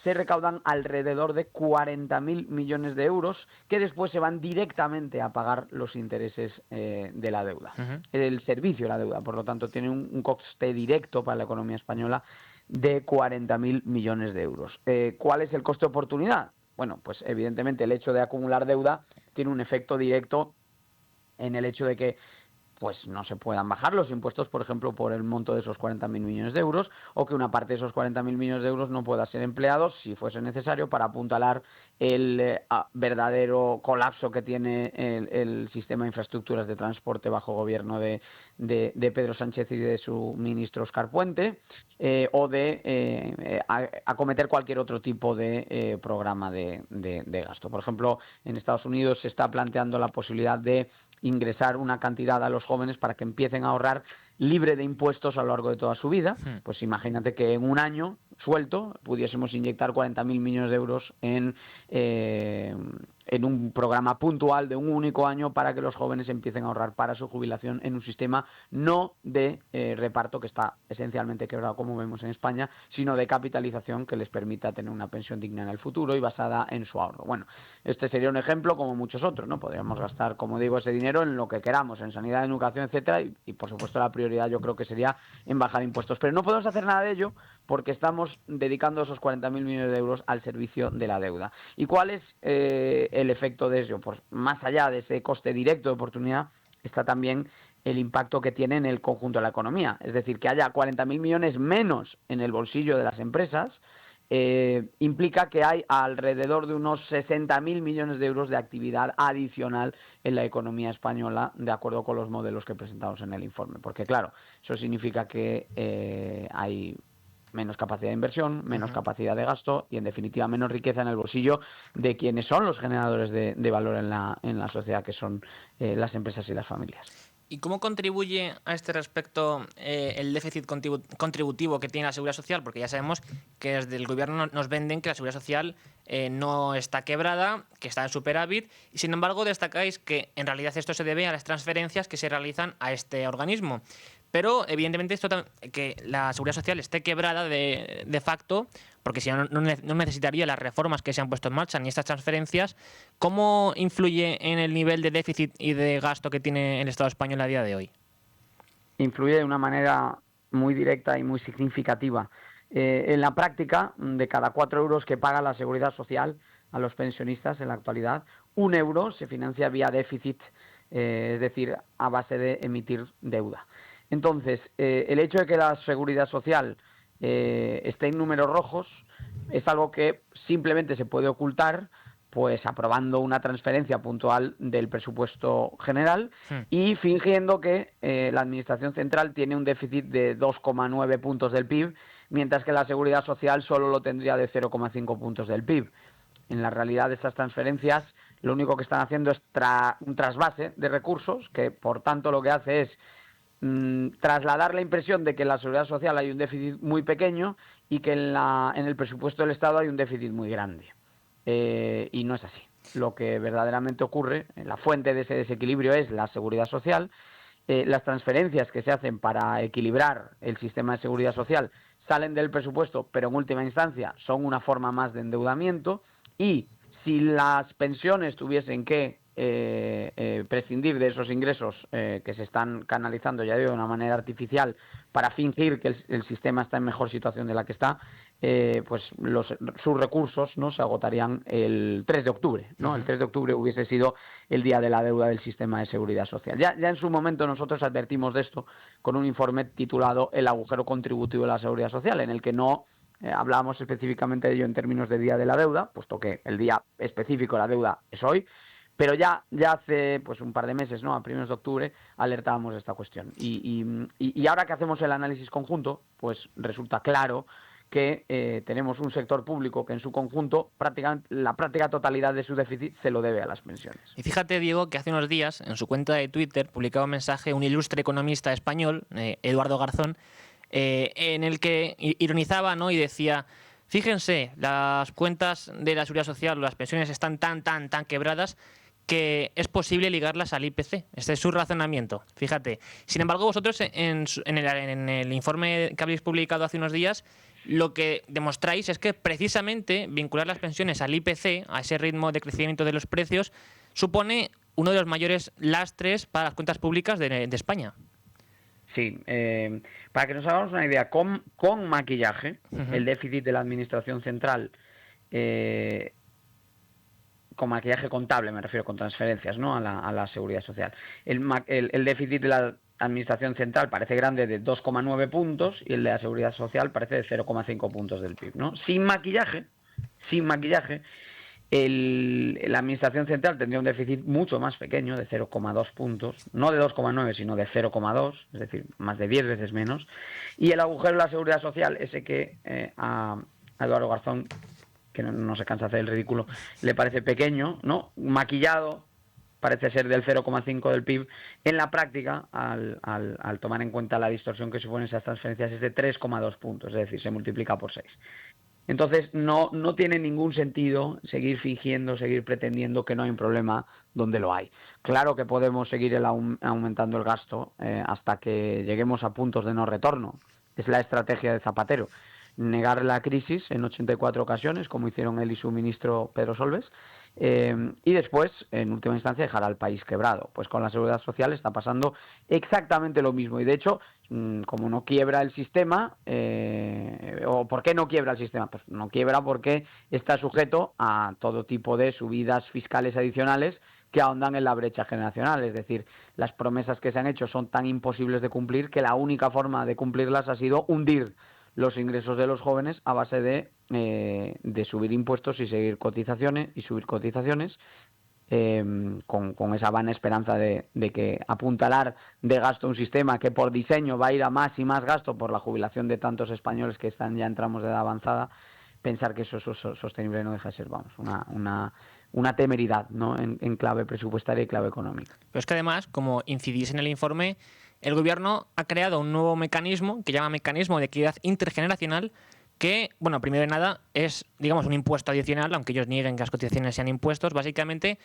se recaudan alrededor de 40.000 millones de euros que después se van directamente a pagar los intereses de la deuda. El servicio de la deuda, por lo tanto, tiene un coste directo para la economía española de 40.000 millones de euros. ¿Cuál es el coste de oportunidad? Bueno, pues evidentemente el hecho de acumular deuda tiene un efecto directo en el hecho de que pues no se puedan bajar los impuestos, por ejemplo, por el monto de esos 40.000 millones de euros, o que una parte de esos 40.000 millones de euros no pueda ser empleados, si fuese necesario, para apuntalar el verdadero colapso que tiene el sistema de infraestructuras de transporte bajo gobierno de Pedro Sánchez y de su ministro Óscar Puente, o de acometer cualquier otro tipo de programa de gasto. Por ejemplo, en Estados Unidos se está planteando la posibilidad de ingresar una cantidad a los jóvenes para que empiecen a ahorrar libre de impuestos a lo largo de toda su vida. Pues imagínate que en un año suelto pudiésemos inyectar 40.000 millones de euros en un programa puntual de un único año para que los jóvenes empiecen a ahorrar para su jubilación en un sistema no de reparto, que está esencialmente quebrado como vemos en España, sino de capitalización que les permita tener una pensión digna en el futuro y basada en su ahorro. Bueno, este sería un ejemplo como muchos otros, ¿no? Podríamos gastar, como digo, ese dinero en lo que queramos, en sanidad, en educación, etcétera, y por supuesto la prioridad yo creo que sería en bajar impuestos. Pero no podemos hacer nada de ello porque estamos dedicando esos 40.000 millones de euros al servicio de la deuda. ¿Y cuál es el efecto de ello? Pues más allá de ese coste directo de oportunidad, está también el impacto que tiene en el conjunto de la economía. Es decir, que haya 40.000 millones menos en el bolsillo de las empresas implica que hay alrededor de unos 60.000 millones de euros de actividad adicional en la economía española, de acuerdo con los modelos que presentamos en el informe. Porque claro, eso significa que hay menos capacidad de inversión, menos capacidad de gasto y, en definitiva, menos riqueza en el bolsillo de quienes son los generadores de valor en la sociedad, que son las empresas y las familias. ¿Y cómo contribuye a este respecto el déficit contributivo que tiene la Seguridad Social? Porque ya sabemos que desde el Gobierno nos venden que la Seguridad Social no está quebrada, que está en superávit, y sin embargo destacáis que en realidad esto se debe a las transferencias que se realizan a este organismo. Pero evidentemente que la Seguridad Social esté quebrada de facto, porque si no necesitaría las reformas que se han puesto en marcha ni estas transferencias. ¿Cómo influye en el nivel de déficit y de gasto que tiene el Estado español a día de hoy? Influye de una manera muy directa y muy significativa. En la práctica, de cada 4 euros que paga la Seguridad Social a los pensionistas en la actualidad, 1 euro se financia vía déficit, es decir, a base de emitir deuda. Entonces, el hecho de que la Seguridad Social esté en números rojos es algo que simplemente se puede ocultar pues aprobando una transferencia puntual del presupuesto general y fingiendo que la Administración Central tiene un déficit de 2,9 puntos del PIB, mientras que la Seguridad Social solo lo tendría de 0,5 puntos del PIB. En la realidad, estas transferencias lo único que están haciendo es un trasvase de recursos, que por tanto lo que hace es trasladar la impresión de que en la Seguridad Social hay un déficit muy pequeño y que en el presupuesto del Estado hay un déficit muy grande. Y no es así. Lo que verdaderamente ocurre, la fuente de ese desequilibrio es la Seguridad Social. Las transferencias que se hacen para equilibrar el sistema de seguridad social salen del presupuesto, pero en última instancia son una forma más de endeudamiento, y si las pensiones tuviesen que prescindir de esos ingresos que se están canalizando, ya digo, de una manera artificial para fingir que el sistema está en mejor situación de la que está, pues sus recursos no se agotarían el 3 de octubre, ¿no? El 3 de octubre hubiese sido el día de la deuda del sistema de seguridad social. Ya en su momento nosotros advertimos de esto con un informe titulado El agujero contributivo de la seguridad social, en el que no hablábamos específicamente de ello en términos de día de la deuda, puesto que el día específico de la deuda es hoy, pero ya hace pues un par de meses, ¿no? A primeros de octubre alertábamos de esta cuestión. Y ahora que hacemos el análisis conjunto, pues resulta claro que tenemos un sector público que en su conjunto, prácticamente la práctica totalidad de su déficit se lo debe a las pensiones. Y fíjate, Diego, que hace unos días en su cuenta de Twitter publicaba un mensaje un ilustre economista español, Eduardo Garzón, en el que ironizaba, ¿no? Y decía: fíjense, las cuentas de la Seguridad Social, las pensiones están tan quebradas que es posible ligarlas al IPC. Este es su razonamiento, fíjate. Sin embargo, vosotros en el informe que habéis publicado hace unos días, lo que demostráis es que precisamente vincular las pensiones al IPC, a ese ritmo de crecimiento de los precios, supone uno de los mayores lastres para las cuentas públicas de España. Sí, para que nos hagamos una idea, con maquillaje, el déficit de la Administración Central, con maquillaje contable, me refiero, con transferencias, ¿no?, a la Seguridad Social. El déficit de la Administración Central parece grande, de 2,9 puntos, y el de la Seguridad Social parece de 0,5 puntos del PIB, ¿no? Sin maquillaje, la Administración Central tendría un déficit mucho más pequeño, de 0,2 puntos, no de 2,9, sino de 0,2, es decir, más de 10 veces menos. Y el agujero de la Seguridad Social, ese que a Eduardo Garzón, que no se cansa de hacer el ridículo, le parece pequeño, ¿no?, maquillado, parece ser del 0,5 del PIB. En la práctica, al tomar en cuenta la distorsión que suponen esas transferencias, es de 3,2 puntos, es decir, se multiplica por 6. Entonces, no tiene ningún sentido seguir fingiendo, seguir pretendiendo que no hay un problema donde lo hay. Claro que podemos seguir aumentando el gasto hasta que lleguemos a puntos de no retorno. Es la estrategia de Zapatero. Negar la crisis en 84 ocasiones, como hicieron él y su ministro Pedro Solbes, y después, en última instancia, dejar al país quebrado. Pues con la Seguridad Social está pasando exactamente lo mismo. Y de hecho, como no quiebra el sistema, ¿o por qué no quiebra el sistema? Pues no quiebra porque está sujeto a todo tipo de subidas fiscales adicionales que ahondan en la brecha generacional. Es decir, las promesas que se han hecho son tan imposibles de cumplir que la única forma de cumplirlas ha sido hundir los ingresos de los jóvenes a base de subir impuestos y seguir cotizaciones y subir cotizaciones, con esa vana esperanza de que apuntalar de gasto un sistema que por diseño va a ir a más y más gasto por la jubilación de tantos españoles que están ya en tramos de edad avanzada. Pensar que eso es sostenible no deja de ser, una temeridad, ¿no?, en clave presupuestaria y clave económica. Pero es que además, como incidís en el informe, el Gobierno ha creado un nuevo mecanismo que llama Mecanismo de Equidad Intergeneracional, que, bueno, primero de nada es, digamos, un impuesto adicional, aunque ellos nieguen que las cotizaciones sean impuestos, básicamente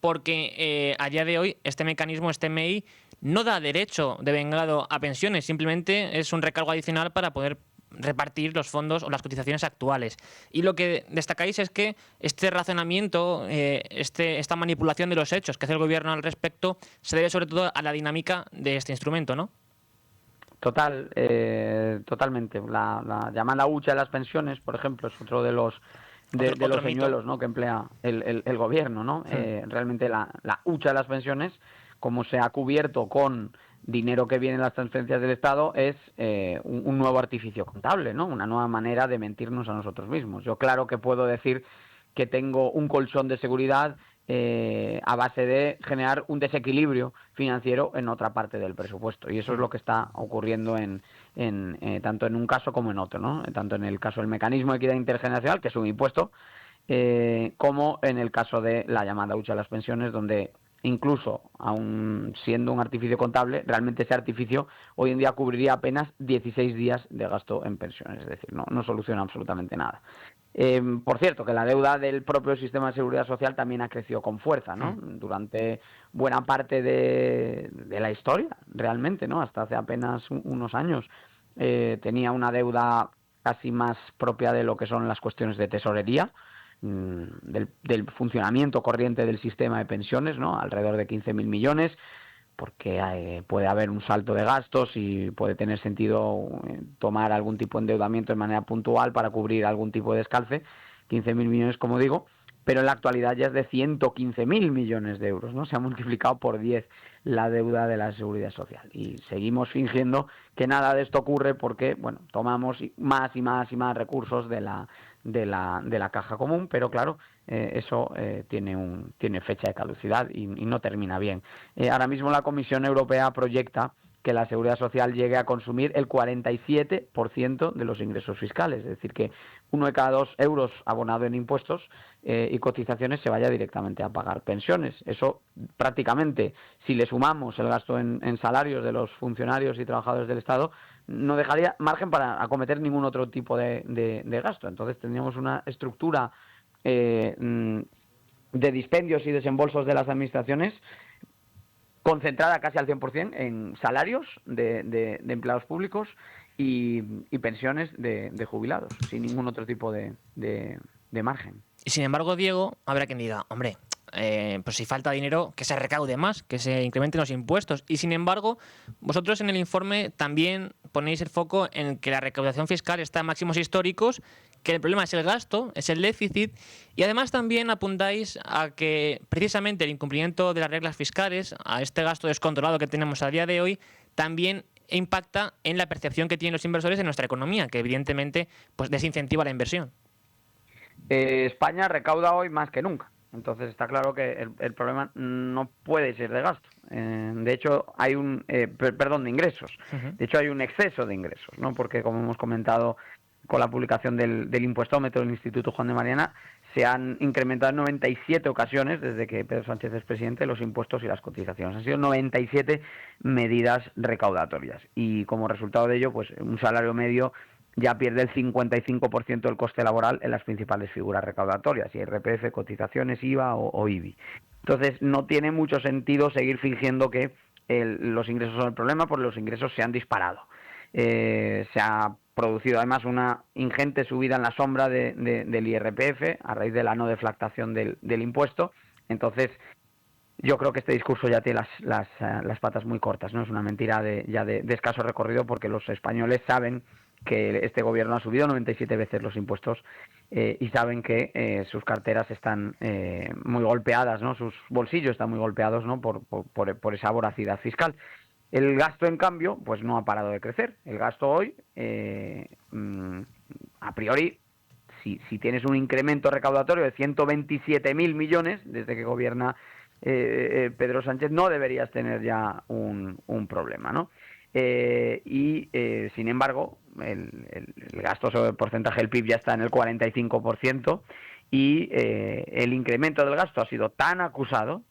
porque a día de hoy este mecanismo, este MEI, no da derecho de vengado a pensiones, simplemente es un recargo adicional para poder repartir los fondos o las cotizaciones actuales. Y lo que destacáis es que este razonamiento, esta manipulación de los hechos que hace el Gobierno al respecto, se debe sobre todo a la dinámica de este instrumento, ¿no? Totalmente. La llamada hucha de las pensiones, por ejemplo, es otro de los señuelos, ¿no?, que emplea el Gobierno, ¿no? Realmente la hucha de las pensiones, como se ha cubierto con dinero que viene en las transferencias del Estado, es un nuevo artificio contable, ¿no?, una nueva manera de mentirnos a nosotros mismos. Yo claro que puedo decir que tengo un colchón de seguridad a base de generar un desequilibrio financiero en otra parte del presupuesto, y eso es lo que está ocurriendo tanto en un caso como en otro, ¿no?, tanto en el caso del mecanismo de equidad intergeneracional, que es un impuesto, como en el caso de la llamada hucha de las pensiones, donde incluso, aun siendo un artificio contable, realmente ese artificio hoy en día cubriría apenas 16 días de gasto en pensiones, es decir, no soluciona absolutamente nada. Por cierto, que la deuda del propio sistema de seguridad social también ha crecido con fuerza, ¿no?, durante buena parte de la historia, realmente, ¿no?, hasta hace apenas unos años. Tenía una deuda casi más propia de lo que son las cuestiones de tesorería, del funcionamiento corriente del sistema de pensiones, ¿no?, alrededor de 15.000 millones, porque puede haber un salto de gastos y puede tener sentido tomar algún tipo de endeudamiento de manera puntual para cubrir algún tipo de descalce. 15.000 millones, como digo, pero en la actualidad ya es de 115.000 millones de euros, ¿no? Se ha multiplicado por 10 la deuda de la Seguridad Social, y seguimos fingiendo que nada de esto ocurre porque, bueno, tomamos más y más y más recursos de la caja común, pero claro, eso tiene fecha de caducidad y no termina bien. Ahora mismo la Comisión Europea proyecta que la Seguridad Social llegue a consumir el 47% de los ingresos fiscales, es decir, que 1 de cada 2 euros abonado en impuestos y cotizaciones se vaya directamente a pagar pensiones. Eso prácticamente, si le sumamos el gasto en salarios de los funcionarios y trabajadores del Estado, no dejaría margen para acometer ningún otro tipo de gasto. Entonces tendríamos una estructura de dispendios y desembolsos de las administraciones concentrada casi al 100% en salarios de empleados públicos y pensiones de jubilados, sin ningún otro tipo de margen. Y sin embargo, Diego, habrá quien diga, hombre, pues si falta dinero, que se recaude más, que se incrementen los impuestos. Y sin embargo, vosotros en el informe también ponéis el foco en que la recaudación fiscal está en máximos históricos, que el problema es el gasto, es el déficit, y además también apuntáis a que precisamente el incumplimiento de las reglas fiscales, a este gasto descontrolado que tenemos a día de hoy, también impacta en la percepción que tienen los inversores en nuestra economía, que evidentemente pues desincentiva la inversión. España recauda hoy más que nunca. Entonces está claro que el problema no puede ser de gasto. De hecho, hay de ingresos. De hecho, hay un exceso de ingresos, ¿no? Porque, como hemos comentado con la publicación del impuestómetro del Instituto Juan de Mariana, se han incrementado en 97 ocasiones, desde que Pedro Sánchez es presidente, los impuestos y las cotizaciones. Han sido 97 medidas recaudatorias. Y como resultado de ello, pues un salario medio ya pierde el 55% del coste laboral en las principales figuras recaudatorias, IRPF, cotizaciones, IVA o IBI. Entonces, no tiene mucho sentido seguir fingiendo que los ingresos son el problema, porque los ingresos se han disparado. Se ha producido además una ingente subida en la sombra del IRPF a raíz de la no deflactación del impuesto. Entonces, yo creo que este discurso ya tiene las patas muy cortas, ¿no? Es una mentira de escaso recorrido, porque los españoles saben que este gobierno ha subido 97 veces los impuestos y saben que sus carteras están muy golpeadas, ¿no? Sus bolsillos están muy golpeados, ¿no? por esa voracidad fiscal. El gasto, en cambio, pues no ha parado de crecer. El gasto hoy, a priori, si tienes un incremento recaudatorio de 127.000 millones desde que gobierna Pedro Sánchez, no deberías tener ya un problema, ¿no? Sin embargo, el gasto sobre el porcentaje del PIB ya está en el 45%, y el incremento del gasto ha sido tan acusado,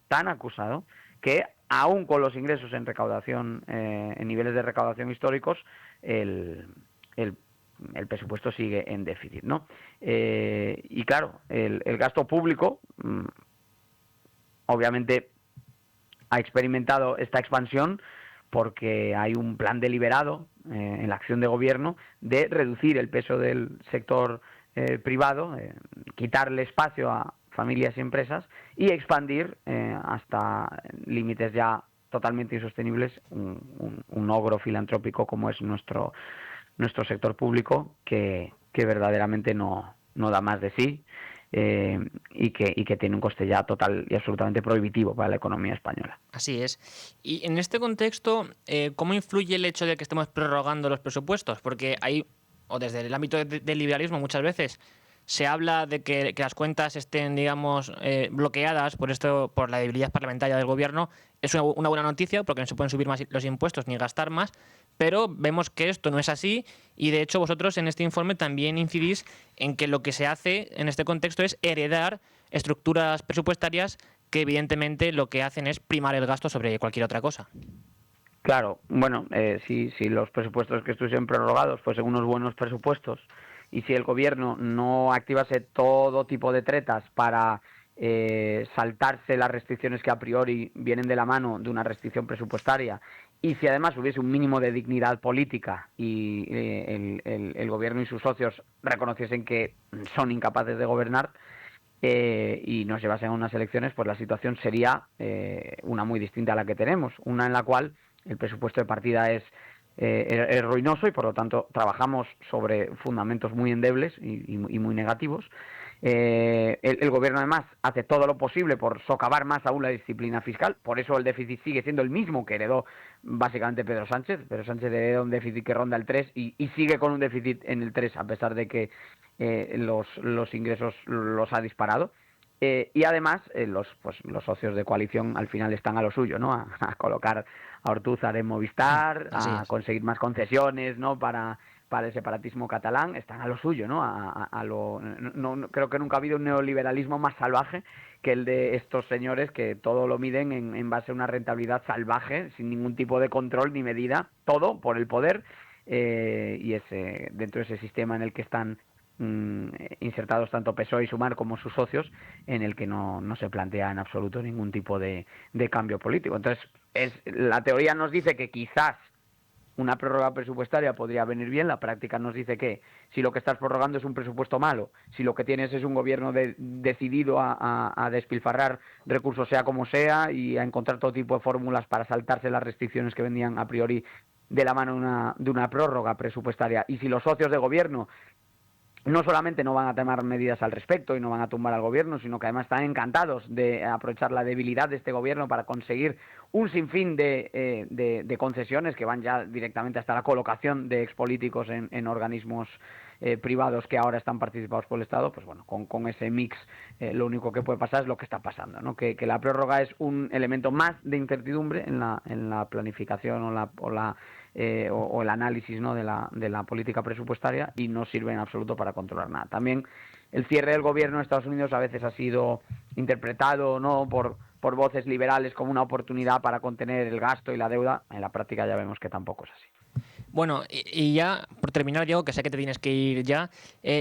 que aún con los ingresos en recaudación, en niveles de recaudación históricos, el presupuesto sigue en déficit, ¿no? Y claro, el gasto público, obviamente, ha experimentado esta expansión porque hay un plan deliberado en la acción de gobierno de reducir el peso del sector privado, quitarle espacio a familias y empresas y expandir hasta límites ya totalmente insostenibles un ogro filantrópico como es nuestro sector público, que verdaderamente no da más de sí, y que tiene un coste ya total y absolutamente prohibitivo para la economía española. Así es. Y en este contexto, ¿cómo influye el hecho de que estemos prorrogando los presupuestos? Porque hay, o desde el ámbito del liberalismo muchas veces, se habla de que las cuentas estén, digamos, bloqueadas por la debilidad parlamentaria del gobierno. Es una buena noticia, porque no se pueden subir más los impuestos ni gastar más, pero vemos que esto no es así, y de hecho vosotros en este informe también incidís en que lo que se hace en este contexto es heredar estructuras presupuestarias que evidentemente lo que hacen es primar el gasto sobre cualquier otra cosa. Claro, bueno, si los presupuestos que estuviesen prorrogados fuesen unos buenos presupuestos, y si el gobierno no activase todo tipo de tretas para saltarse las restricciones que a priori vienen de la mano de una restricción presupuestaria, y si además hubiese un mínimo de dignidad política y el gobierno y sus socios reconociesen que son incapaces de gobernar y nos llevasen a unas elecciones, pues la situación sería una muy distinta a la que tenemos, una en la cual el presupuesto de partida es ruinoso y por lo tanto trabajamos sobre fundamentos muy endebles y muy negativos. El gobierno además hace todo lo posible por socavar más aún la disciplina fiscal, por eso el déficit sigue siendo el mismo que heredó básicamente Pedro Sánchez. Pedro Sánchez heredó un déficit que ronda el 3 y sigue con un déficit en el 3 a pesar de que los ingresos los ha disparado. Y además los socios de coalición al final están a lo suyo, ¿no? A colocar a Ortúzar en Movistar, a conseguir más concesiones, ¿no? Para el separatismo catalán, están a lo suyo, ¿no? No creo que nunca ha habido un neoliberalismo más salvaje que el de estos señores, que todo lo miden en base a una rentabilidad salvaje, sin ningún tipo de control ni medida, todo por el poder, y dentro de ese sistema en el que están insertados tanto PSOE y Sumar como sus socios, en el que no se plantea en absoluto ningún tipo de cambio político. Entonces, la teoría nos dice que quizás una prórroga presupuestaria podría venir bien, la práctica nos dice que si lo que estás prorrogando es un presupuesto malo, si lo que tienes es un gobierno decidido a despilfarrar recursos sea como sea y a encontrar todo tipo de fórmulas para saltarse las restricciones que venían a priori de la mano de una prórroga presupuestaria, y si los socios de gobierno no solamente no van a tomar medidas al respecto y no van a tumbar al gobierno, sino que además están encantados de aprovechar la debilidad de este gobierno para conseguir un sinfín de concesiones que van ya directamente hasta la colocación de expolíticos en organismos privados que ahora están participados por el Estado. Pues bueno, con ese mix lo único que puede pasar es lo que está pasando, ¿no? Que la prórroga es un elemento más de incertidumbre en la planificación o el análisis, ¿no? de la política presupuestaria, y no sirve en absoluto para controlar nada. También el cierre del gobierno de Estados Unidos a veces ha sido interpretado, ¿no? por voces liberales como una oportunidad para contener el gasto y la deuda. En la práctica ya vemos que tampoco es así. Bueno, y ya por terminar, Diego, que sé que te tienes que ir ya,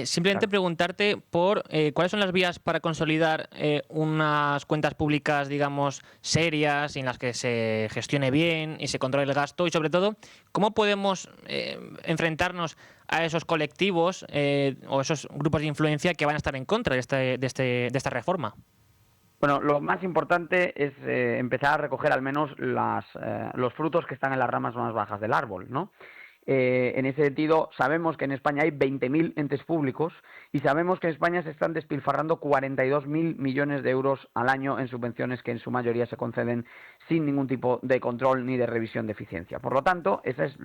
simplemente Claro. preguntarte por cuáles son las vías para consolidar unas cuentas públicas, digamos, serias, y en las que se gestione bien y se controle el gasto, y sobre todo, cómo podemos enfrentarnos a esos colectivos o esos grupos de influencia que van a estar en contra de esta reforma. Bueno, lo más importante es empezar a recoger al menos los frutos que están en las ramas más bajas del árbol, ¿no? En ese sentido, sabemos que en España hay 20.000 entes públicos, y sabemos que en España se están despilfarrando 42.000 millones de euros al año en subvenciones que en su mayoría se conceden sin ningún tipo de control ni de revisión de eficiencia. Por lo tanto, ese es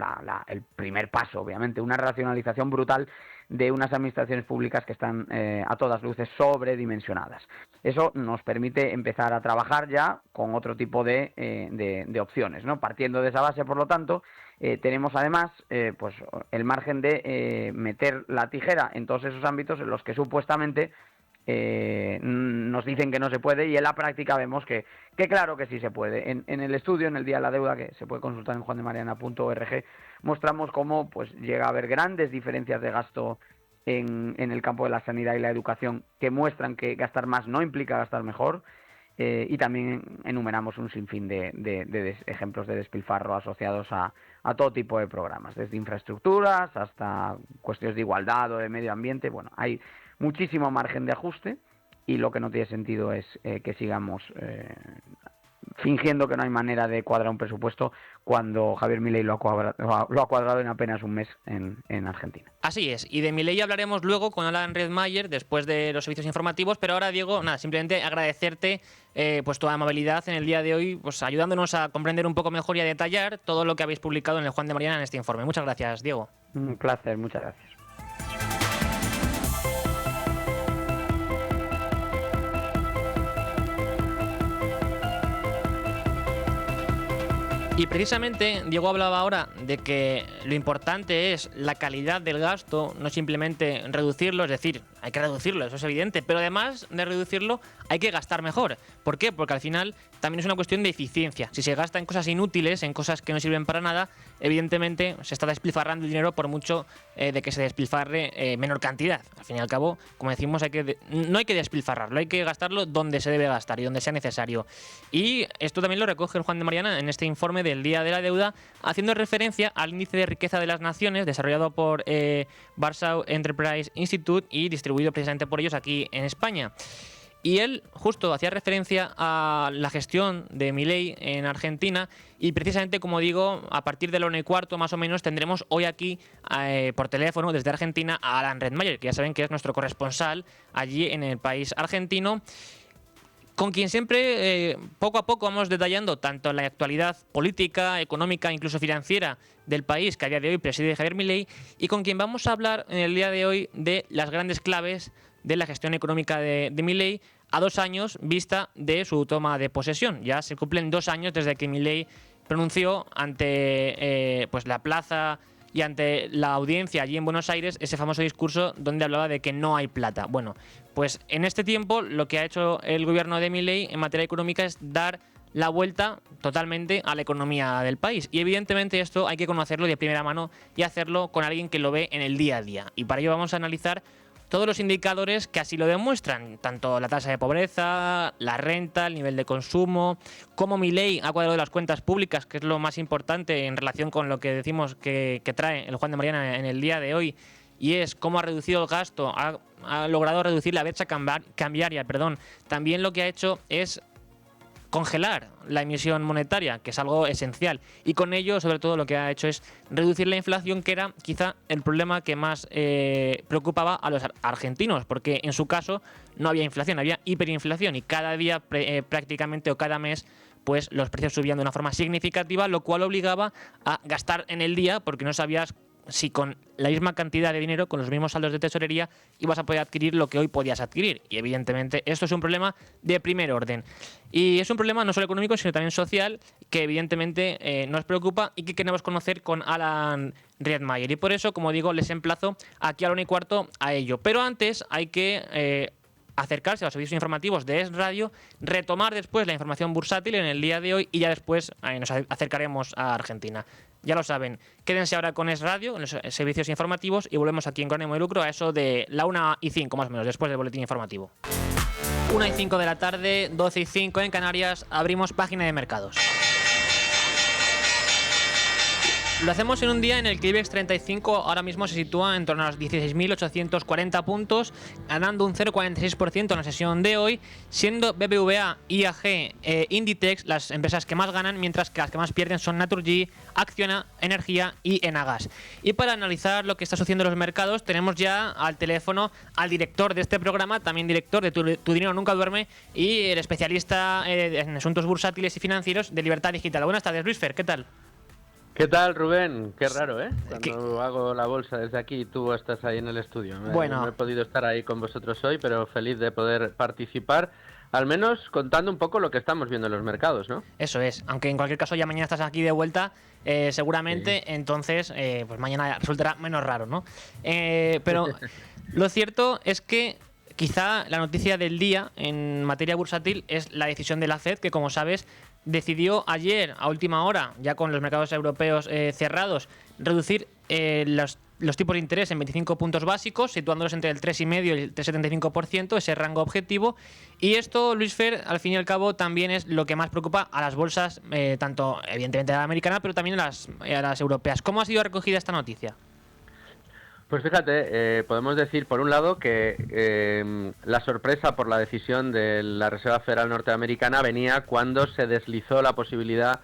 el primer paso, obviamente, una racionalización brutal de unas administraciones públicas que están a todas luces sobredimensionadas. Eso nos permite empezar a trabajar ya con otro tipo de opciones, ¿no? Partiendo de esa base, por lo tanto, tenemos además pues el margen de meter la tijera en todos esos ámbitos en los que supuestamente nos dicen que no se puede, y en la práctica vemos que claro que sí se puede. En el estudio, en el Día de la Deuda, que se puede consultar en juandemariana.org, mostramos cómo pues llega a haber grandes diferencias de gasto en el campo de la sanidad y la educación, que muestran que gastar más no implica gastar mejor. Y también enumeramos un sinfín de ejemplos de despilfarro asociados a todo tipo de programas, desde infraestructuras hasta cuestiones de igualdad o de medio ambiente. Bueno, hay muchísimo margen de ajuste, y lo que no tiene sentido es que sigamos fingiendo que no hay manera de cuadrar un presupuesto cuando Javier Milei lo ha cuadrado en apenas un mes en Argentina. Así es, y de Milei hablaremos luego con Alan Redmayer después de los servicios informativos, pero ahora, Diego, nada, simplemente agradecerte pues tu amabilidad en el día de hoy, pues ayudándonos a comprender un poco mejor y a detallar todo lo que habéis publicado en el Juan de Mariana en este informe. Muchas gracias, Diego. Un placer, muchas gracias. Y precisamente Diego hablaba ahora de que lo importante es la calidad del gasto, no simplemente reducirlo, es decir, hay que reducirlo, eso es evidente, pero además de reducirlo hay que gastar mejor. ¿Por qué? Porque al final también es una cuestión de eficiencia. Si se gasta en cosas inútiles, en cosas que no sirven para nada, evidentemente se está despilfarrando el dinero, por mucho de que se despilfarre menor cantidad. Al fin y al cabo, como decimos, no hay que despilfarrarlo, hay que gastarlo donde se debe gastar y donde sea necesario. Y esto también lo recoge el Juan de Mariana en este informe del Día de la Deuda, haciendo referencia al índice de riqueza de las naciones desarrollado por Warsaw Enterprise Institute y distribuido precisamente por ellos aquí en España. Y él justo hacía referencia a la gestión de Milei en Argentina, y precisamente, como digo, a partir de la 1:15 más o menos tendremos hoy aquí por teléfono desde Argentina a Alan Redmayer, que ya saben que es nuestro corresponsal allí en el país argentino, con quien siempre poco a poco vamos detallando tanto la actualidad política, económica, incluso financiera del país que a día de hoy preside Javier Milei, y con quien vamos a hablar en el día de hoy de las grandes claves de la gestión económica de Milei, a 2 años vista de su toma de posesión. Ya se cumplen 2 años desde que Milei pronunció ante pues la plaza y ante la audiencia allí en Buenos Aires ese famoso discurso donde hablaba de que no hay plata. Bueno, pues en este tiempo lo que ha hecho el gobierno de Milei en materia económica es dar la vuelta totalmente a la economía del país. Y evidentemente esto hay que conocerlo de primera mano y hacerlo con alguien que lo ve en el día a día. Y para ello vamos a analizar todos los indicadores que así lo demuestran, tanto la tasa de pobreza, la renta, el nivel de consumo, cómo Milei ha cuadrado las cuentas públicas, que es lo más importante en relación con lo que decimos que trae el Juan de Mariana en el día de hoy, y es cómo ha reducido el gasto, ha logrado reducir la brecha cambiaria. También lo que ha hecho es congelar la emisión monetaria, que es algo esencial, y con ello, sobre todo, lo que ha hecho es reducir la inflación, que era quizá el problema que más preocupaba a los argentinos, porque en su caso no había inflación, había hiperinflación, y cada día prácticamente o cada mes pues los precios subían de una forma significativa, lo cual obligaba a gastar en el día porque no sabías si con la misma cantidad de dinero, con los mismos saldos de tesorería, ibas a poder adquirir lo que hoy podías adquirir. Y evidentemente esto es un problema de primer orden. Y es un problema no solo económico, sino también social, que evidentemente nos preocupa y que queremos conocer con Alan Riedmayer. Y por eso, como digo, les emplazo aquí a la 1:15 a ello. Pero antes hay que acercarse a los servicios informativos de Es Radio, retomar después la información bursátil en el día de hoy y ya después nos acercaremos a Argentina. Ya lo saben, quédense ahora con Es Radio, en los servicios informativos, y volvemos aquí en Con Ánimo de Lucro a eso de la 1:05 más o menos, después del boletín informativo. 1:05 de la tarde, 12:05 en Canarias, abrimos página de mercados. Lo hacemos en un día en el que IBEX 35 ahora mismo se sitúa en torno a los 16.840 puntos, ganando un 0,46% en la sesión de hoy, siendo BBVA, IAG e Inditex las empresas que más ganan, mientras que las que más pierden son Naturgy, Acciona, Energía y Enagas. Y para analizar lo que está sucediendo en los mercados, tenemos ya al teléfono al director de este programa, también director de Tu Dinero Nunca Duerme y el especialista en asuntos bursátiles y financieros de Libertad Digital. Buenas tardes, Luis Fer, ¿qué tal? ¿Qué tal, Rubén? Qué raro, ¿eh? Cuando hago la bolsa desde aquí y tú estás ahí en el estudio. Bueno. No he podido estar ahí con vosotros hoy, pero feliz de poder participar, al menos contando un poco lo que estamos viendo en los mercados, ¿no? Eso es, aunque en cualquier caso ya mañana estás aquí de vuelta, seguramente, sí. Entonces pues mañana resultará menos raro, ¿no? Pero lo cierto es que quizá la noticia del día en materia bursátil es la decisión de la FED, que como sabes decidió ayer a última hora, ya con los mercados europeos cerrados, reducir los tipos de interés en 25 puntos básicos, situándolos entre el 3,5 y el 3,75%, ese rango objetivo. Y esto, Luis Fer, al fin y al cabo, también es lo que más preocupa a las bolsas, tanto evidentemente a la americana, pero también a las europeas. ¿Cómo ha sido recogida esta noticia? Pues fíjate, podemos decir por un lado que la sorpresa por la decisión de la Reserva Federal norteamericana venía cuando se deslizó la posibilidad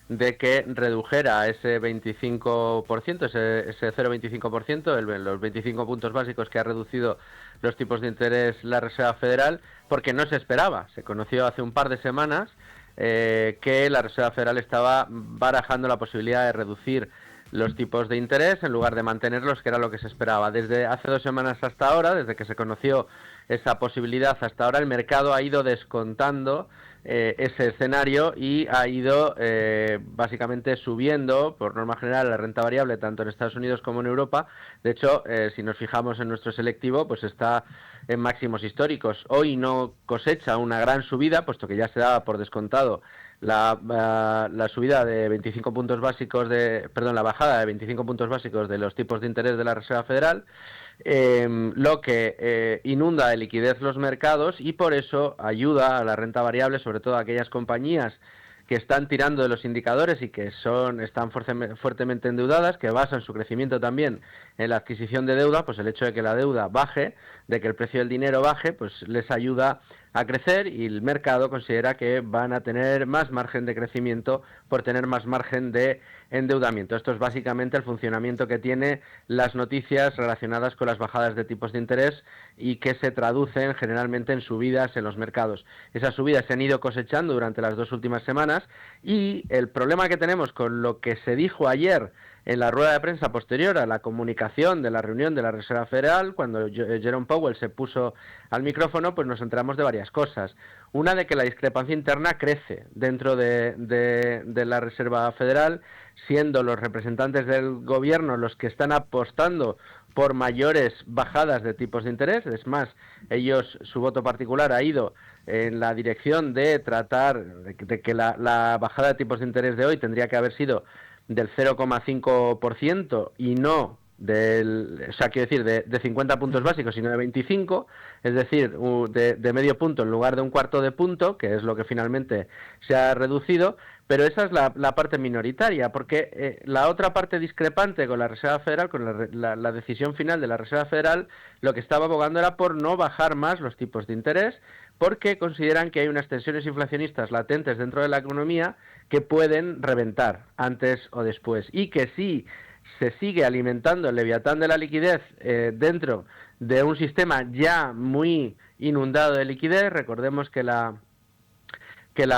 de que redujera ese 25%, ese 0,25%, los 25 puntos básicos que ha reducido los tipos de interés la Reserva Federal, porque no se esperaba. Se conoció hace un par de semanas que la Reserva Federal estaba barajando la posibilidad de reducir los tipos de interés en lugar de mantenerlos, que era lo que se esperaba. Desde hace 2 semanas hasta ahora, desde que se conoció esa posibilidad hasta ahora, el mercado ha ido descontando ese escenario y ha ido básicamente subiendo, por norma general, la renta variable tanto en Estados Unidos como en Europa. De hecho, si nos fijamos en nuestro selectivo, pues está en máximos históricos. Hoy no cosecha una gran subida, puesto que ya se daba por descontado la subida de 25 puntos básicos la bajada de 25 puntos básicos de los tipos de interés de la Reserva Federal, lo que inunda de liquidez los mercados y por eso ayuda a la renta variable, sobre todo a aquellas compañías que están tirando de los indicadores y que están fuertemente endeudadas, que basan su crecimiento también en la adquisición de deuda. Pues el hecho de que la deuda baje, de que el precio del dinero baje, pues les ayuda a crecer y el mercado considera que van a tener más margen de crecimiento por tener más margen de endeudamiento. Esto es básicamente el funcionamiento que tiene las noticias relacionadas con las bajadas de tipos de interés y que se traducen generalmente en subidas en los mercados. Esas subidas se han ido cosechando durante las 2 últimas semanas y el problema que tenemos con lo que se dijo ayer en la rueda de prensa posterior a la comunicación de la reunión de la Reserva Federal, cuando Jerome Powell se puso al micrófono, pues nos enteramos de varias cosas. Una, de que la discrepancia interna crece dentro de la Reserva Federal, siendo los representantes del gobierno los que están apostando por mayores bajadas de tipos de interés. Es más, su voto particular ha ido en la dirección de tratar de que la bajada de tipos de interés de hoy tendría que haber sido del 0,5% y no quiero decir, de 50 puntos básicos, sino de 25, es decir, de medio punto en lugar de un cuarto de punto, que es lo que finalmente se ha reducido, pero esa es la parte minoritaria, porque la otra parte discrepante con la Reserva Federal, con la decisión final de la Reserva Federal, lo que estaba abogando era por no bajar más los tipos de interés, porque consideran que hay unas tensiones inflacionistas latentes dentro de la economía que pueden reventar antes o después, y que si se sigue alimentando el leviatán de la liquidez dentro de un sistema ya muy inundado de liquidez. Recordemos que la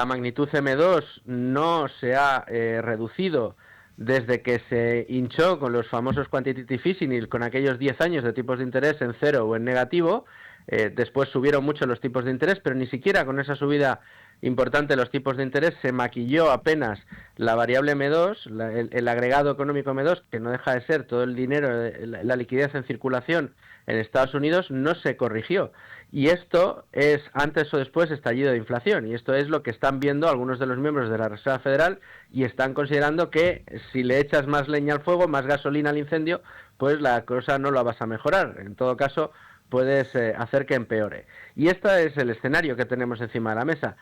magnitud M2 no se ha reducido desde que se hinchó con los famosos quantitative easing, con aquellos 10 años de tipos de interés en cero o en negativo. Después subieron mucho los tipos de interés, pero ni siquiera con esa subida importante de los tipos de interés se maquilló apenas la variable M2, el agregado económico M2, que no deja de ser todo el dinero, la liquidez en circulación en Estados Unidos, no se corrigió. Y esto es antes o después estallido de inflación, y esto es lo que están viendo algunos de los miembros de la Reserva Federal, y están considerando que si le echas más leña al fuego, más gasolina al incendio, pues la cosa no la vas a mejorar. En todo caso, puedes hacer que empeore. Y este es el escenario que tenemos encima de la mesa.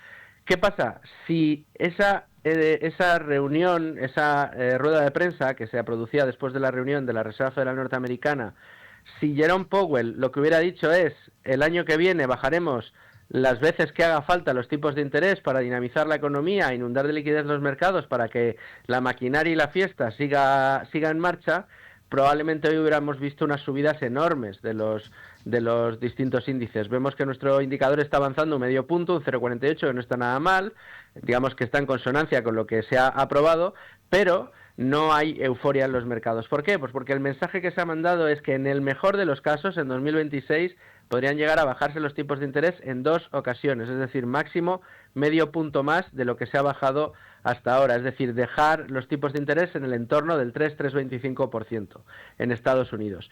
¿Qué pasa? Si esa reunión, esa rueda de prensa que se producía después de la reunión de la Reserva Federal Norteamericana, si Jerome Powell lo que hubiera dicho es: el año que viene bajaremos las veces que haga falta los tipos de interés para dinamizar la economía, inundar de liquidez los mercados para que la maquinaria y la fiesta siga en marcha, probablemente hoy hubiéramos visto unas subidas enormes de los distintos índices. Vemos que nuestro indicador está avanzando un medio punto, un 0,48, que no está nada mal, digamos que está en consonancia con lo que se ha aprobado, pero no hay euforia en los mercados. ¿Por qué? Pues porque el mensaje que se ha mandado es que en el mejor de los casos, en 2026, podrían llegar a bajarse los tipos de interés en 2 ocasiones, es decir, máximo medio punto más de lo que se ha bajado hasta ahora, es decir, dejar los tipos de interés en el entorno del 3,25% en Estados Unidos.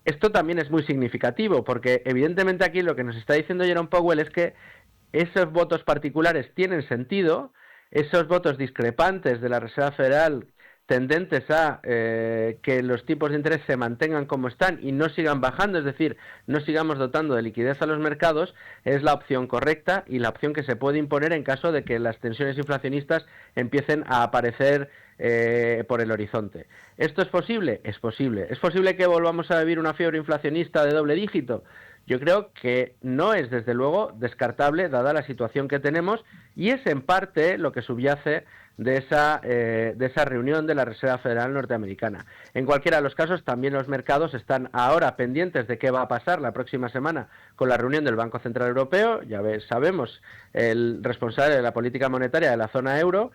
Esto también es muy significativo, porque evidentemente aquí lo que nos está diciendo Jerome Powell es que esos votos particulares tienen sentido, esos votos discrepantes de la Reserva Federal tendentes a que los tipos de interés se mantengan como están y no sigan bajando, es decir, no sigamos dotando de liquidez a los mercados, es la opción correcta y la opción que se puede imponer en caso de que las tensiones inflacionistas empiecen a aparecer por el horizonte. ¿Esto es posible? Es posible. ¿Es posible que volvamos a vivir una fiebre inflacionista de doble dígito? Yo creo que no es, desde luego, descartable, dada la situación que tenemos, y es en parte lo que subyace de esa reunión de la Reserva Federal norteamericana. En cualquiera de los casos, también los mercados están ahora pendientes de qué va a pasar la próxima semana con la reunión del Banco Central Europeo. Ya sabemos, el responsable de la política monetaria de la zona euro,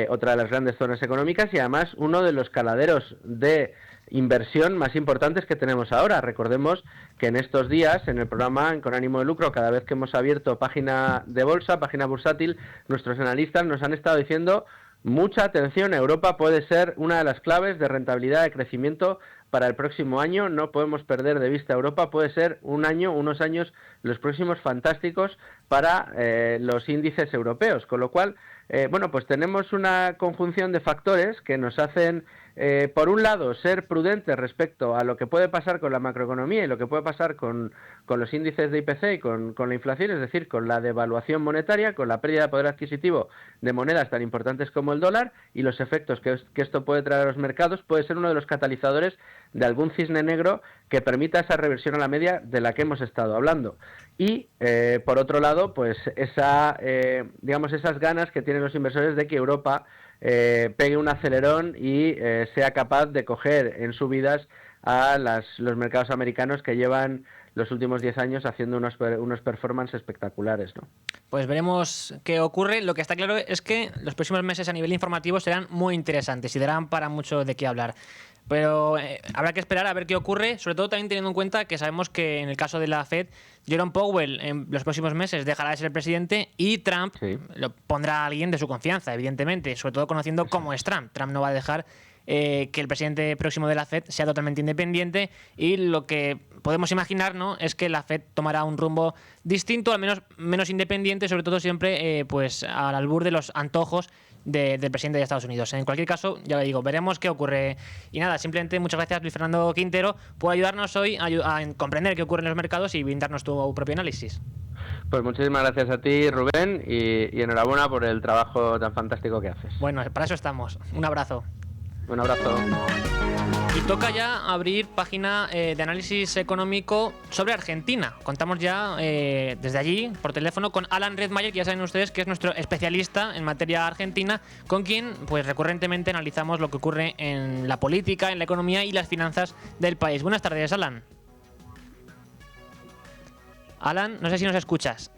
otra de las grandes zonas económicas, y además uno de los caladeros de inversión más importantes que tenemos ahora. Recordemos que en estos días, en el programa Con ánimo de lucro, cada vez que hemos abierto página de bolsa, página bursátil, nuestros analistas nos han estado diciendo: mucha atención, Europa puede ser una de las claves de rentabilidad, de crecimiento para el próximo año. No podemos perder de vista Europa, puede ser unos años, los próximos, fantásticos para los índices europeos, con lo cual, pues tenemos una conjunción de factores que nos hacen, por un lado, ser prudentes respecto a lo que puede pasar con la macroeconomía y lo que puede pasar con los índices de IPC y con la inflación, es decir, con la devaluación monetaria, con la pérdida de poder adquisitivo de monedas tan importantes como el dólar, y los efectos que esto puede traer a los mercados. Puede ser uno de los catalizadores de algún cisne negro que permita esa reversión a la media de la que hemos estado hablando. Y, por otro lado, pues esas ganas que tienen los inversores de que Europa pegue un acelerón y sea capaz de coger en subidas a los mercados americanos, que llevan los últimos 10 años haciendo unos performances espectaculares, ¿no? Pues veremos qué ocurre. Lo que está claro es que los próximos meses a nivel informativo serán muy interesantes y darán para mucho de qué hablar. Pero habrá que esperar a ver qué ocurre, sobre todo también teniendo en cuenta que sabemos que en el caso de la Fed, Jerome Powell en los próximos meses dejará de ser el presidente y Trump lo pondrá a alguien de su confianza, evidentemente, sobre todo conociendo cómo es Trump. Trump no va a dejar que el presidente próximo de la Fed sea totalmente independiente, y lo que podemos imaginar, ¿no?, es que la Fed tomará un rumbo distinto, al menos menos independiente, sobre todo siempre pues al albur de los antojos del presidente de Estados Unidos. En cualquier caso, ya le digo, veremos qué ocurre. Y nada, simplemente muchas gracias, Luis Fernando Quintero, por ayudarnos hoy a comprender qué ocurre en los mercados y brindarnos tu propio análisis. Pues muchísimas gracias a ti, Rubén, y enhorabuena por el trabajo tan fantástico que haces. Bueno, para eso estamos. Un abrazo. Un abrazo. Y toca ya abrir página de análisis económico sobre Argentina. Contamos ya desde allí, por teléfono, con Alan Redmayer, que ya saben ustedes que es nuestro especialista en materia argentina, con quien pues recurrentemente analizamos lo que ocurre en la política, en la economía y las finanzas del país. Buenas tardes, Alan. Alan, no sé si nos escuchas.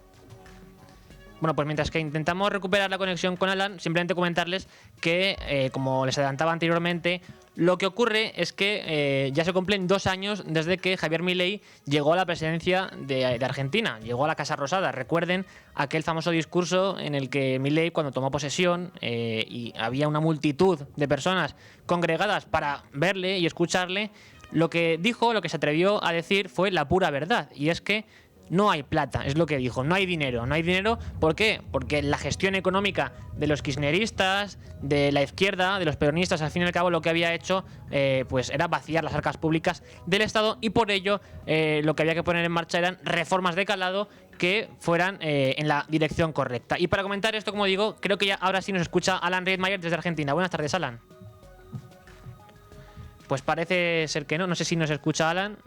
Bueno, pues mientras que intentamos recuperar la conexión con Alan, simplemente comentarles que, como les adelantaba anteriormente, lo que ocurre es que ya se cumplen 2 años desde que Javier Milei llegó a la presidencia de Argentina, llegó a la Casa Rosada. Recuerden aquel famoso discurso en el que Milei, cuando tomó posesión y había una multitud de personas congregadas para verle y escucharle, lo que dijo, lo que se atrevió a decir fue la pura verdad, y es que no hay plata, es lo que dijo, no hay dinero. No hay dinero, ¿por qué? Porque la gestión económica de los kirchneristas, de la izquierda, de los peronistas, al fin y al cabo lo que había hecho pues era vaciar las arcas públicas del Estado, y por ello lo que había que poner en marcha eran reformas de calado que fueran en la dirección correcta. Y para comentar esto, como digo, creo que ya ahora sí nos escucha Alan Redmayer desde Argentina. Buenas tardes, Alan. Pues parece ser que no sé si nos escucha Alan.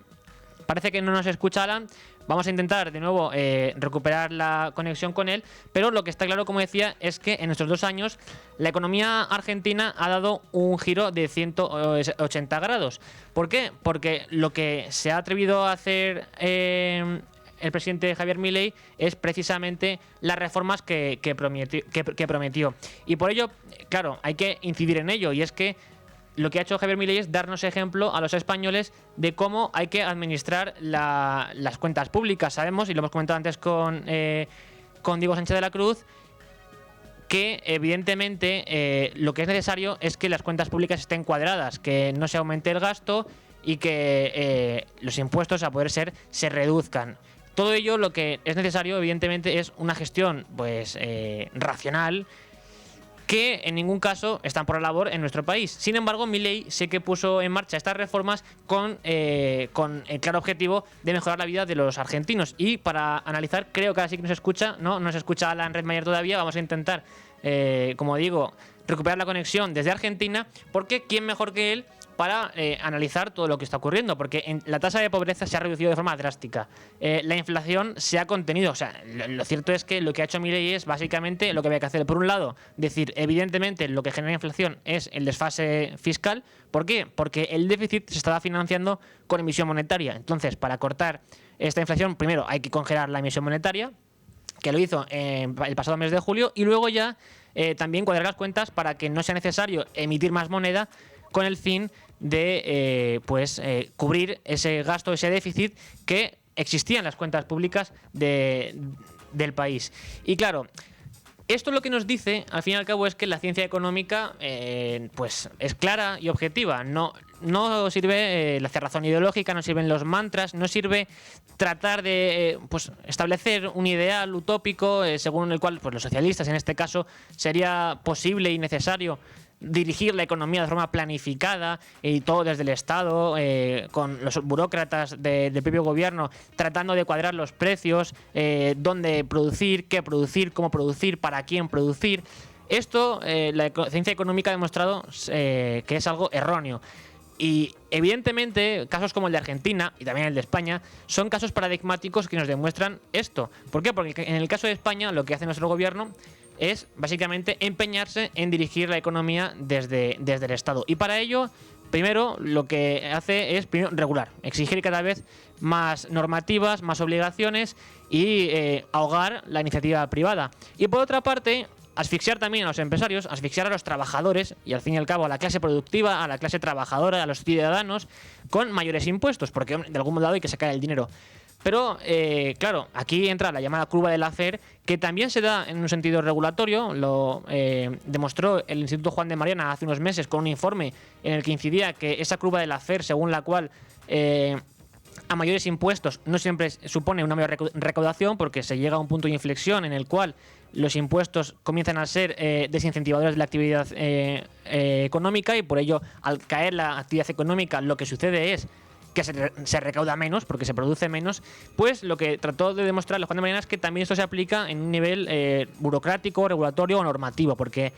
Parece que no nos escucha Alan. Vamos a intentar de nuevo recuperar la conexión con él, pero lo que está claro, como decía, es que en estos 2 años la economía argentina ha dado un giro de 180 grados. ¿Por qué? Porque lo que se ha atrevido a hacer el presidente Javier Milei es precisamente las reformas que prometió. Y por ello, claro, hay que incidir en ello, y es que lo que ha hecho Javier Milei es darnos ejemplo a los españoles de cómo hay que administrar las cuentas públicas. Sabemos, y lo hemos comentado antes con Diego Sánchez de la Cruz, que evidentemente lo que es necesario es que las cuentas públicas estén cuadradas, que no se aumente el gasto y que los impuestos, a poder ser, se reduzcan. Todo ello, lo que es necesario, evidentemente, es una gestión pues racional, que en ningún caso están por la labor en nuestro país. Sin embargo, Milei sí que puso en marcha estas reformas con el claro objetivo de mejorar la vida de los argentinos. Y para analizar, creo que ahora sí que nos escucha, ¿no? Nos escucha Alan Redmayer todavía. Vamos a intentar, como digo, recuperar la conexión desde Argentina, porque ¿quién mejor que él para analizar todo lo que está ocurriendo? Porque la tasa de pobreza se ha reducido de forma drástica, la inflación se ha contenido. O sea, lo cierto es que lo que ha hecho Milei es básicamente lo que había que hacer. Por un lado, decir, evidentemente lo que genera inflación es el desfase fiscal. ¿Por qué? Porque el déficit se estaba financiando con emisión monetaria. Entonces, para cortar esta inflación, primero hay que congelar la emisión monetaria, que lo hizo el pasado mes de julio, y luego ya también cuadrar las cuentas para que no sea necesario emitir más moneda, con el fin de cubrir ese gasto, ese déficit que existía en las cuentas públicas del país. Y claro, esto lo que nos dice, al fin y al cabo, es que la ciencia económica pues es clara y objetiva. No sirve la cerrazón ideológica, no sirven los mantras, no sirve tratar de establecer un ideal utópico según el cual pues, los socialistas, en este caso, sería posible y necesario dirigir la economía de forma planificada y todo desde el Estado, con los burócratas del propio gobierno tratando de cuadrar los precios, dónde producir, qué producir, cómo producir, para quién producir. Esto la ciencia económica ha demostrado que es algo erróneo. Y evidentemente casos como el de Argentina y también el de España son casos paradigmáticos que nos demuestran esto. ¿Por qué? Porque en el caso de España lo que hace nuestro gobierno es básicamente empeñarse en dirigir la economía desde el Estado. Y para ello primero lo que hace es primero regular, exigir cada vez más normativas, más obligaciones y ahogar la iniciativa privada. Y por otra parte, asfixiar también a los empresarios, asfixiar a los trabajadores y al fin y al cabo a la clase productiva, a la clase trabajadora, a los ciudadanos con mayores impuestos, porque de algún lado hay que sacar el dinero. Pero, claro, aquí entra la llamada curva de Laffer, que también se da en un sentido regulatorio. Lo demostró el Instituto Juan de Mariana hace unos meses con un informe en el que incidía que esa curva de Laffer, según la cual a mayores impuestos no siempre supone una mayor recaudación, porque se llega a un punto de inflexión en el cual los impuestos comienzan a ser desincentivadores de la actividad económica, y por ello, al caer la actividad económica, lo que sucede es que se recauda menos porque se produce menos. Pues lo que trató de demostrar Juan de Mariana es que también esto se aplica en un nivel burocrático, regulatorio o normativo, porque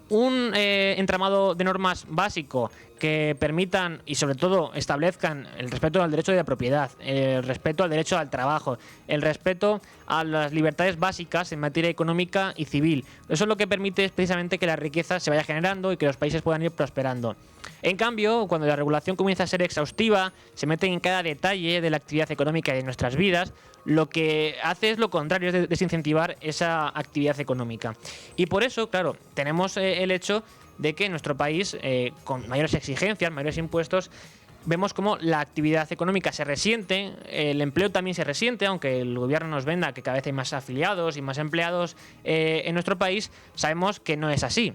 un entramado de normas básico que permitan y sobre todo establezcan el respeto al derecho de propiedad, el respeto al derecho al trabajo, el respeto a las libertades básicas en materia económica y civil. Eso es lo que permite precisamente que la riqueza se vaya generando y que los países puedan ir prosperando. En cambio, cuando la regulación comienza a ser exhaustiva, se mete en cada detalle de la actividad económica y de nuestras vidas, lo que hace es lo contrario, es desincentivar esa actividad económica. Y por eso, claro, tenemos el hecho de que en nuestro país, con mayores exigencias, mayores impuestos, vemos como la actividad económica se resiente, el empleo también se resiente, aunque el gobierno nos venda que cada vez hay más afiliados y más empleados en nuestro país. Sabemos que no es así.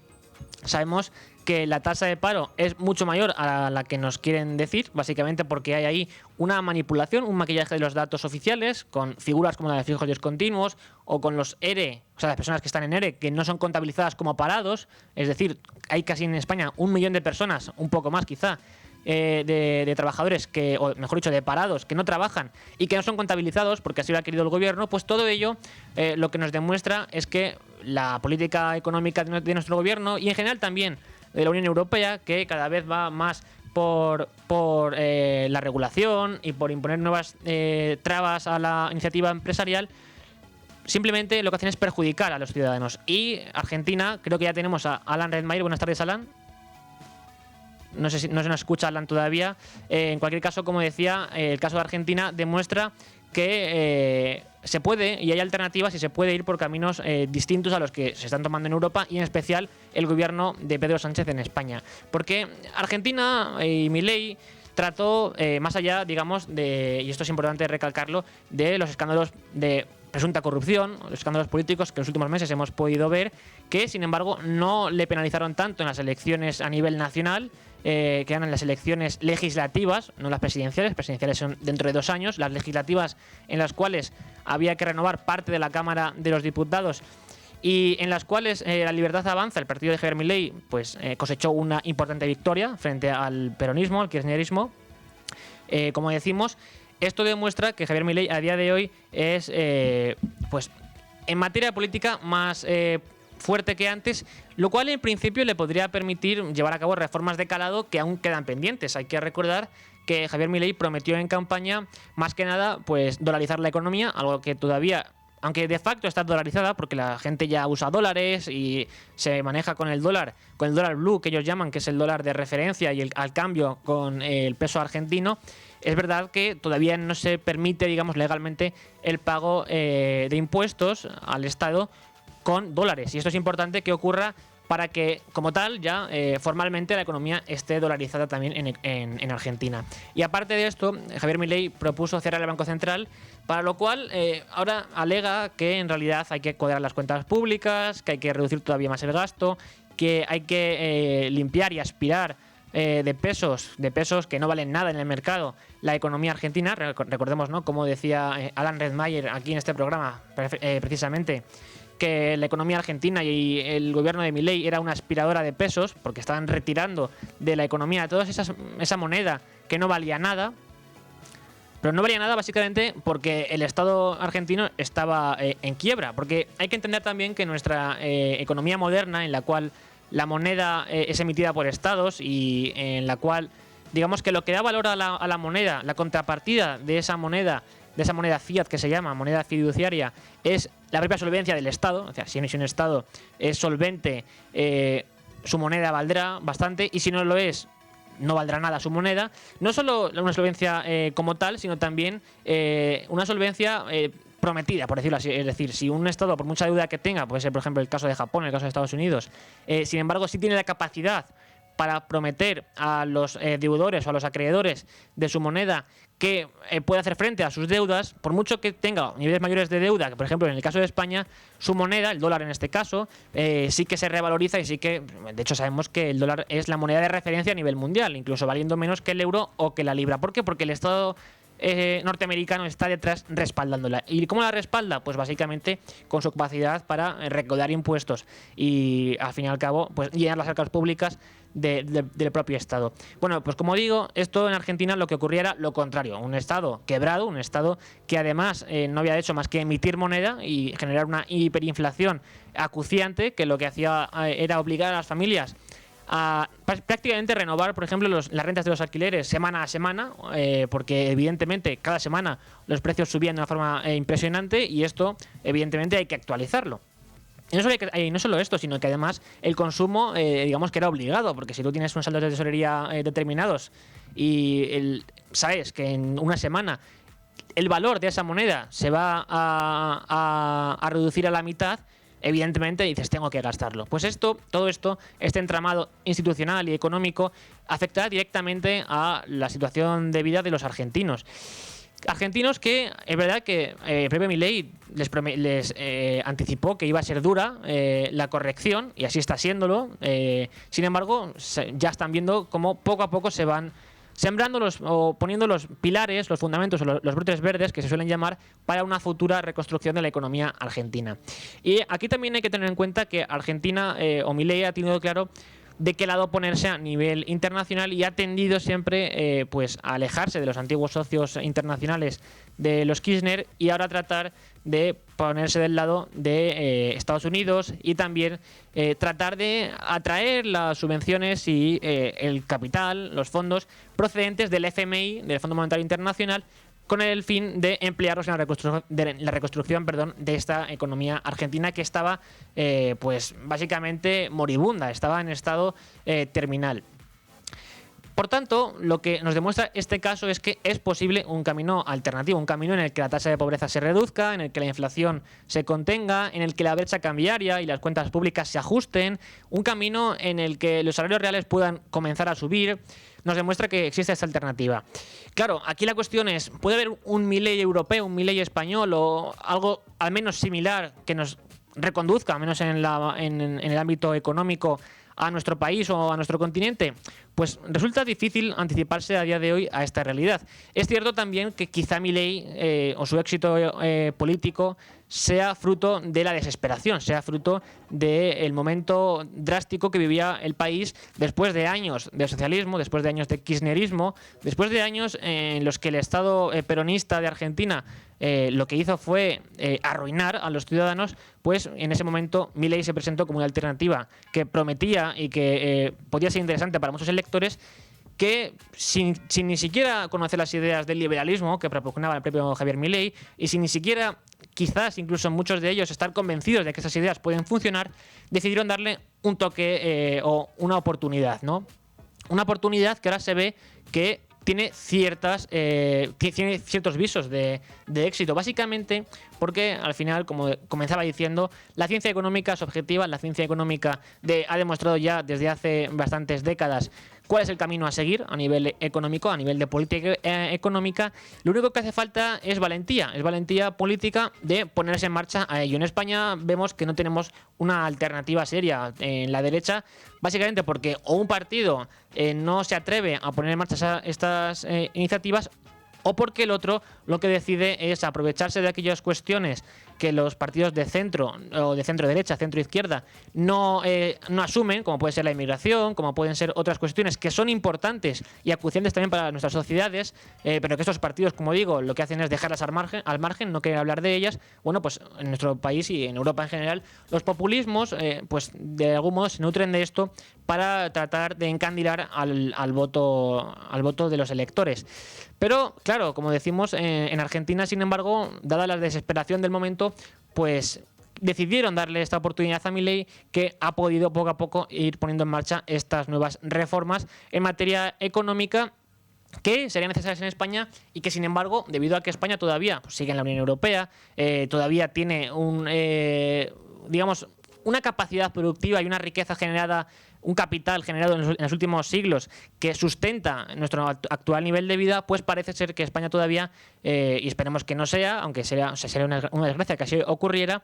Sabemos que la tasa de paro es mucho mayor a la que nos quieren decir, básicamente porque hay ahí una manipulación, un maquillaje de los datos oficiales, con figuras como la de fijos discontinuos, o con los ERE, o sea, las personas que están en ERE, que no son contabilizadas como parados. Es decir, hay casi en España 1 millón de personas, un poco más quizá, de trabajadores que, o mejor dicho, de parados que no trabajan y que no son contabilizados porque así lo ha querido el gobierno. Pues todo ello lo que nos demuestra es que la política económica de nuestro gobierno, y en general también de la Unión Europea, que cada vez va más por la regulación y por imponer nuevas trabas a la iniciativa empresarial, simplemente lo que hacen es perjudicar a los ciudadanos. Y Argentina, creo que ya tenemos a Alan Redmayr. Buenas tardes, Alan. No sé si no se nos escucha Alan todavía. En cualquier caso, como decía, el caso de Argentina demuestra que se puede, y hay alternativas, y se puede ir por caminos distintos a los que se están tomando en Europa, y en especial el gobierno de Pedro Sánchez en España. Porque Argentina y Milei trató, más allá, digamos, y esto es importante recalcarlo, de los escándalos de presunta corrupción, los escándalos políticos que en los últimos meses hemos podido ver, que sin embargo no le penalizaron tanto en las elecciones a nivel nacional, que eran en las elecciones legislativas, no las presidenciales. Presidenciales son dentro de 2 años, las legislativas, en las cuales había que renovar parte de la Cámara de los Diputados, y en las cuales la Libertad Avanza, el partido de Javier Milei, pues cosechó una importante victoria frente al peronismo, al kirchnerismo. Como decimos, esto demuestra que Javier Milei a día de hoy es, pues, en materia política más fuerte que antes, lo cual en principio le podría permitir llevar a cabo reformas de calado que aún quedan pendientes. Hay que recordar que Javier Milei prometió en campaña, más que nada, pues dolarizar la economía, algo que todavía, aunque de facto está dolarizada porque la gente ya usa dólares y se maneja con el dólar blue, que ellos llaman, que es el dólar de referencia, y al cambio con el peso argentino. Es verdad que todavía no se permite, digamos, legalmente el pago de impuestos al Estado con dólares, y esto es importante que ocurra para que, como tal, ya formalmente la economía esté dolarizada también en Argentina. Y aparte de esto, Javier Milei propuso cerrar el Banco Central, para lo cual ahora alega que en realidad hay que cuadrar las cuentas públicas, que hay que reducir todavía más el gasto, que hay que limpiar y aspirar de pesos que no valen nada en el mercado la economía argentina. Recordemos, ¿no?, como decía Alan Redmayr aquí en este programa, precisamente, que la economía argentina y el gobierno de Milei era una aspiradora de pesos, porque estaban retirando de la economía toda esa moneda que no valía nada. Pero no valía nada básicamente porque el Estado argentino estaba en quiebra. Porque hay que entender también que nuestra economía moderna, en la cual la moneda es emitida por estados y en la cual, digamos que lo que da valor a la moneda, la contrapartida de esa moneda fiat, que se llama moneda fiduciaria, es la propia solvencia del Estado. O sea, si un Estado es solvente, su moneda valdrá bastante, y si no lo es, no valdrá nada su moneda. No solo una solvencia como tal, sino también una solvencia prometida, por decirlo así. Es decir, si un Estado, por mucha deuda que tenga, puede ser por ejemplo el caso de Japón, el caso de Estados Unidos, sin embargo sí tiene la capacidad para prometer a los deudores o a los acreedores de su moneda que puede hacer frente a sus deudas, por mucho que tenga niveles mayores de deuda, que por ejemplo en el caso de España, su moneda, el dólar en este caso, sí que se revaloriza y sí que, de hecho sabemos que el dólar es la moneda de referencia a nivel mundial, incluso valiendo menos que el euro o que la libra. ¿Por qué? Porque el Estado norteamericano está detrás respaldándola. ¿Y cómo la respalda? Pues básicamente con su capacidad para recaudar impuestos y al fin y al cabo pues llenar las arcas públicas del propio Estado. Bueno, pues como digo, esto en Argentina lo que ocurría era lo contrario, un Estado quebrado, un Estado que además no había hecho más que emitir moneda y generar una hiperinflación acuciante, que lo que hacía era obligar a las familias a prácticamente renovar, por ejemplo, las rentas de los alquileres semana a semana, porque evidentemente cada semana los precios subían de una forma impresionante y esto evidentemente hay que actualizarlo. Y no solo esto, sino que además el consumo, digamos que era obligado, porque si tú tienes unos saldos de tesorería determinados y sabes que en una semana el valor de esa moneda se va a reducir a la mitad, evidentemente dices, tengo que gastarlo. Pues todo esto, este entramado institucional y económico, afectará directamente a la situación de vida de los argentinos. Argentinos que es verdad que el propio Milei les anticipó que iba a ser dura la corrección, y así está siéndolo. Sin embargo, ya están viendo cómo poco a poco se van sembrando o poniendo los pilares, los fundamentos o los brotes verdes que se suelen llamar para una futura reconstrucción de la economía argentina. Y aquí también hay que tener en cuenta que Argentina o Milei ha tenido claro de qué lado ponerse a nivel internacional y ha tendido siempre pues a alejarse de los antiguos socios internacionales de los Kirchner y ahora tratar de ponerse del lado de Estados Unidos y también tratar de atraer las subvenciones y el capital, los fondos procedentes del FMI, del Fondo Monetario Internacional, con el fin de emplearlos en la reconstrucción de esta economía argentina que estaba pues básicamente moribunda, estaba en estado terminal. Por tanto, lo que nos demuestra este caso es que es posible un camino alternativo, un camino en el que la tasa de pobreza se reduzca, en el que la inflación se contenga, en el que la brecha cambiaria y las cuentas públicas se ajusten, un camino en el que los salarios reales puedan comenzar a subir. Nos demuestra que existe esta alternativa. Claro, aquí la cuestión es, ¿puede haber un Milei europeo, un Milei español o algo al menos similar que nos reconduzca, al menos en el ámbito económico, a nuestro país o a nuestro continente? Pues resulta difícil anticiparse a día de hoy a esta realidad. Es cierto también que quizá Milei o su éxito político sea fruto de la desesperación, sea fruto del momento drástico que vivía el país después de años de socialismo, después de años de kirchnerismo, después de años en los que el Estado peronista de Argentina lo que hizo fue arruinar a los ciudadanos. Pues en ese momento Milei se presentó como una alternativa que prometía y que podía ser interesante para muchos electores, que sin ni siquiera conocer las ideas del liberalismo que propugnaba el propio Javier Milei y sin ni siquiera, quizás incluso muchos de ellos, estar convencidos de que esas ideas pueden funcionar, decidieron darle un toque o una oportunidad, ¿no? Una oportunidad que ahora se ve que tiene ciertos visos de éxito, básicamente porque al final, como comenzaba diciendo, la ciencia económica es objetiva, la ciencia económica ha demostrado ya desde hace bastantes décadas cuál es el camino a seguir a nivel económico, a nivel de política económica. Lo único que hace falta es valentía política de ponerse en marcha a ello. En España vemos que no tenemos una alternativa seria en la derecha, básicamente porque o un partido no se atreve a poner en marcha estas iniciativas, o porque el otro lo que decide es aprovecharse de aquellas cuestiones que los partidos de centro o de centro derecha, centro izquierda no asumen, como puede ser la inmigración, como pueden ser otras cuestiones que son importantes y acuciantes también para nuestras sociedades, pero que estos partidos, como digo, lo que hacen es dejarlas al margen, no quieren hablar de ellas. Bueno, pues en nuestro país y en Europa en general, los populismos pues de algún modo se nutren de esto para tratar de encandilar al voto de los electores. Pero, claro, como decimos, en Argentina, sin embargo, dada la desesperación del momento, pues decidieron darle esta oportunidad a Milei, que ha podido poco a poco ir poniendo en marcha estas nuevas reformas en materia económica que serían necesarias en España y que, sin embargo, debido a que España todavía sigue en la Unión Europea, todavía tiene digamos, una capacidad productiva y una riqueza generada, un capital generado en los últimos siglos que sustenta nuestro actual nivel de vida, pues parece ser que España todavía, y esperemos que no sea, aunque sería una desgracia que así ocurriera,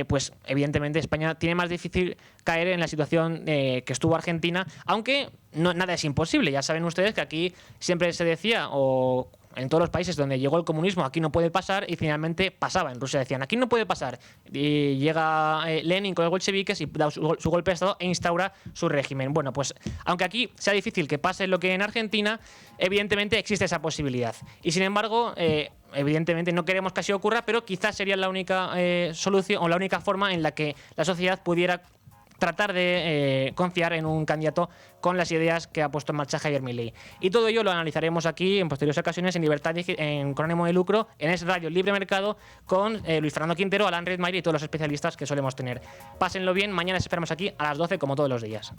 pues evidentemente España tiene más difícil caer en la situación que estuvo Argentina, aunque nada es imposible. Ya saben ustedes que aquí siempre se decía, o en todos los países donde llegó el comunismo, aquí no puede pasar, y finalmente pasaba. En Rusia decían, aquí no puede pasar. Y llega Lenin con los bolcheviques y da su golpe de Estado e instaura su régimen. Bueno, pues aunque aquí sea difícil que pase lo que en Argentina, evidentemente existe esa posibilidad. Y sin embargo, evidentemente no queremos que así ocurra, pero quizás sería la única solución o la única forma en la que la sociedad pudiera tratar de confiar en un candidato con las ideas que ha puesto en marcha Javier Milei. Y todo ello lo analizaremos aquí en posteriores ocasiones en Libertad, con ánimo de lucro, en Es Radio Libre Mercado, con Luis Fernando Quintero, Alan Redmayr y todos los especialistas que solemos tener. Pásenlo bien, mañana les esperamos aquí a las 12 como todos los días.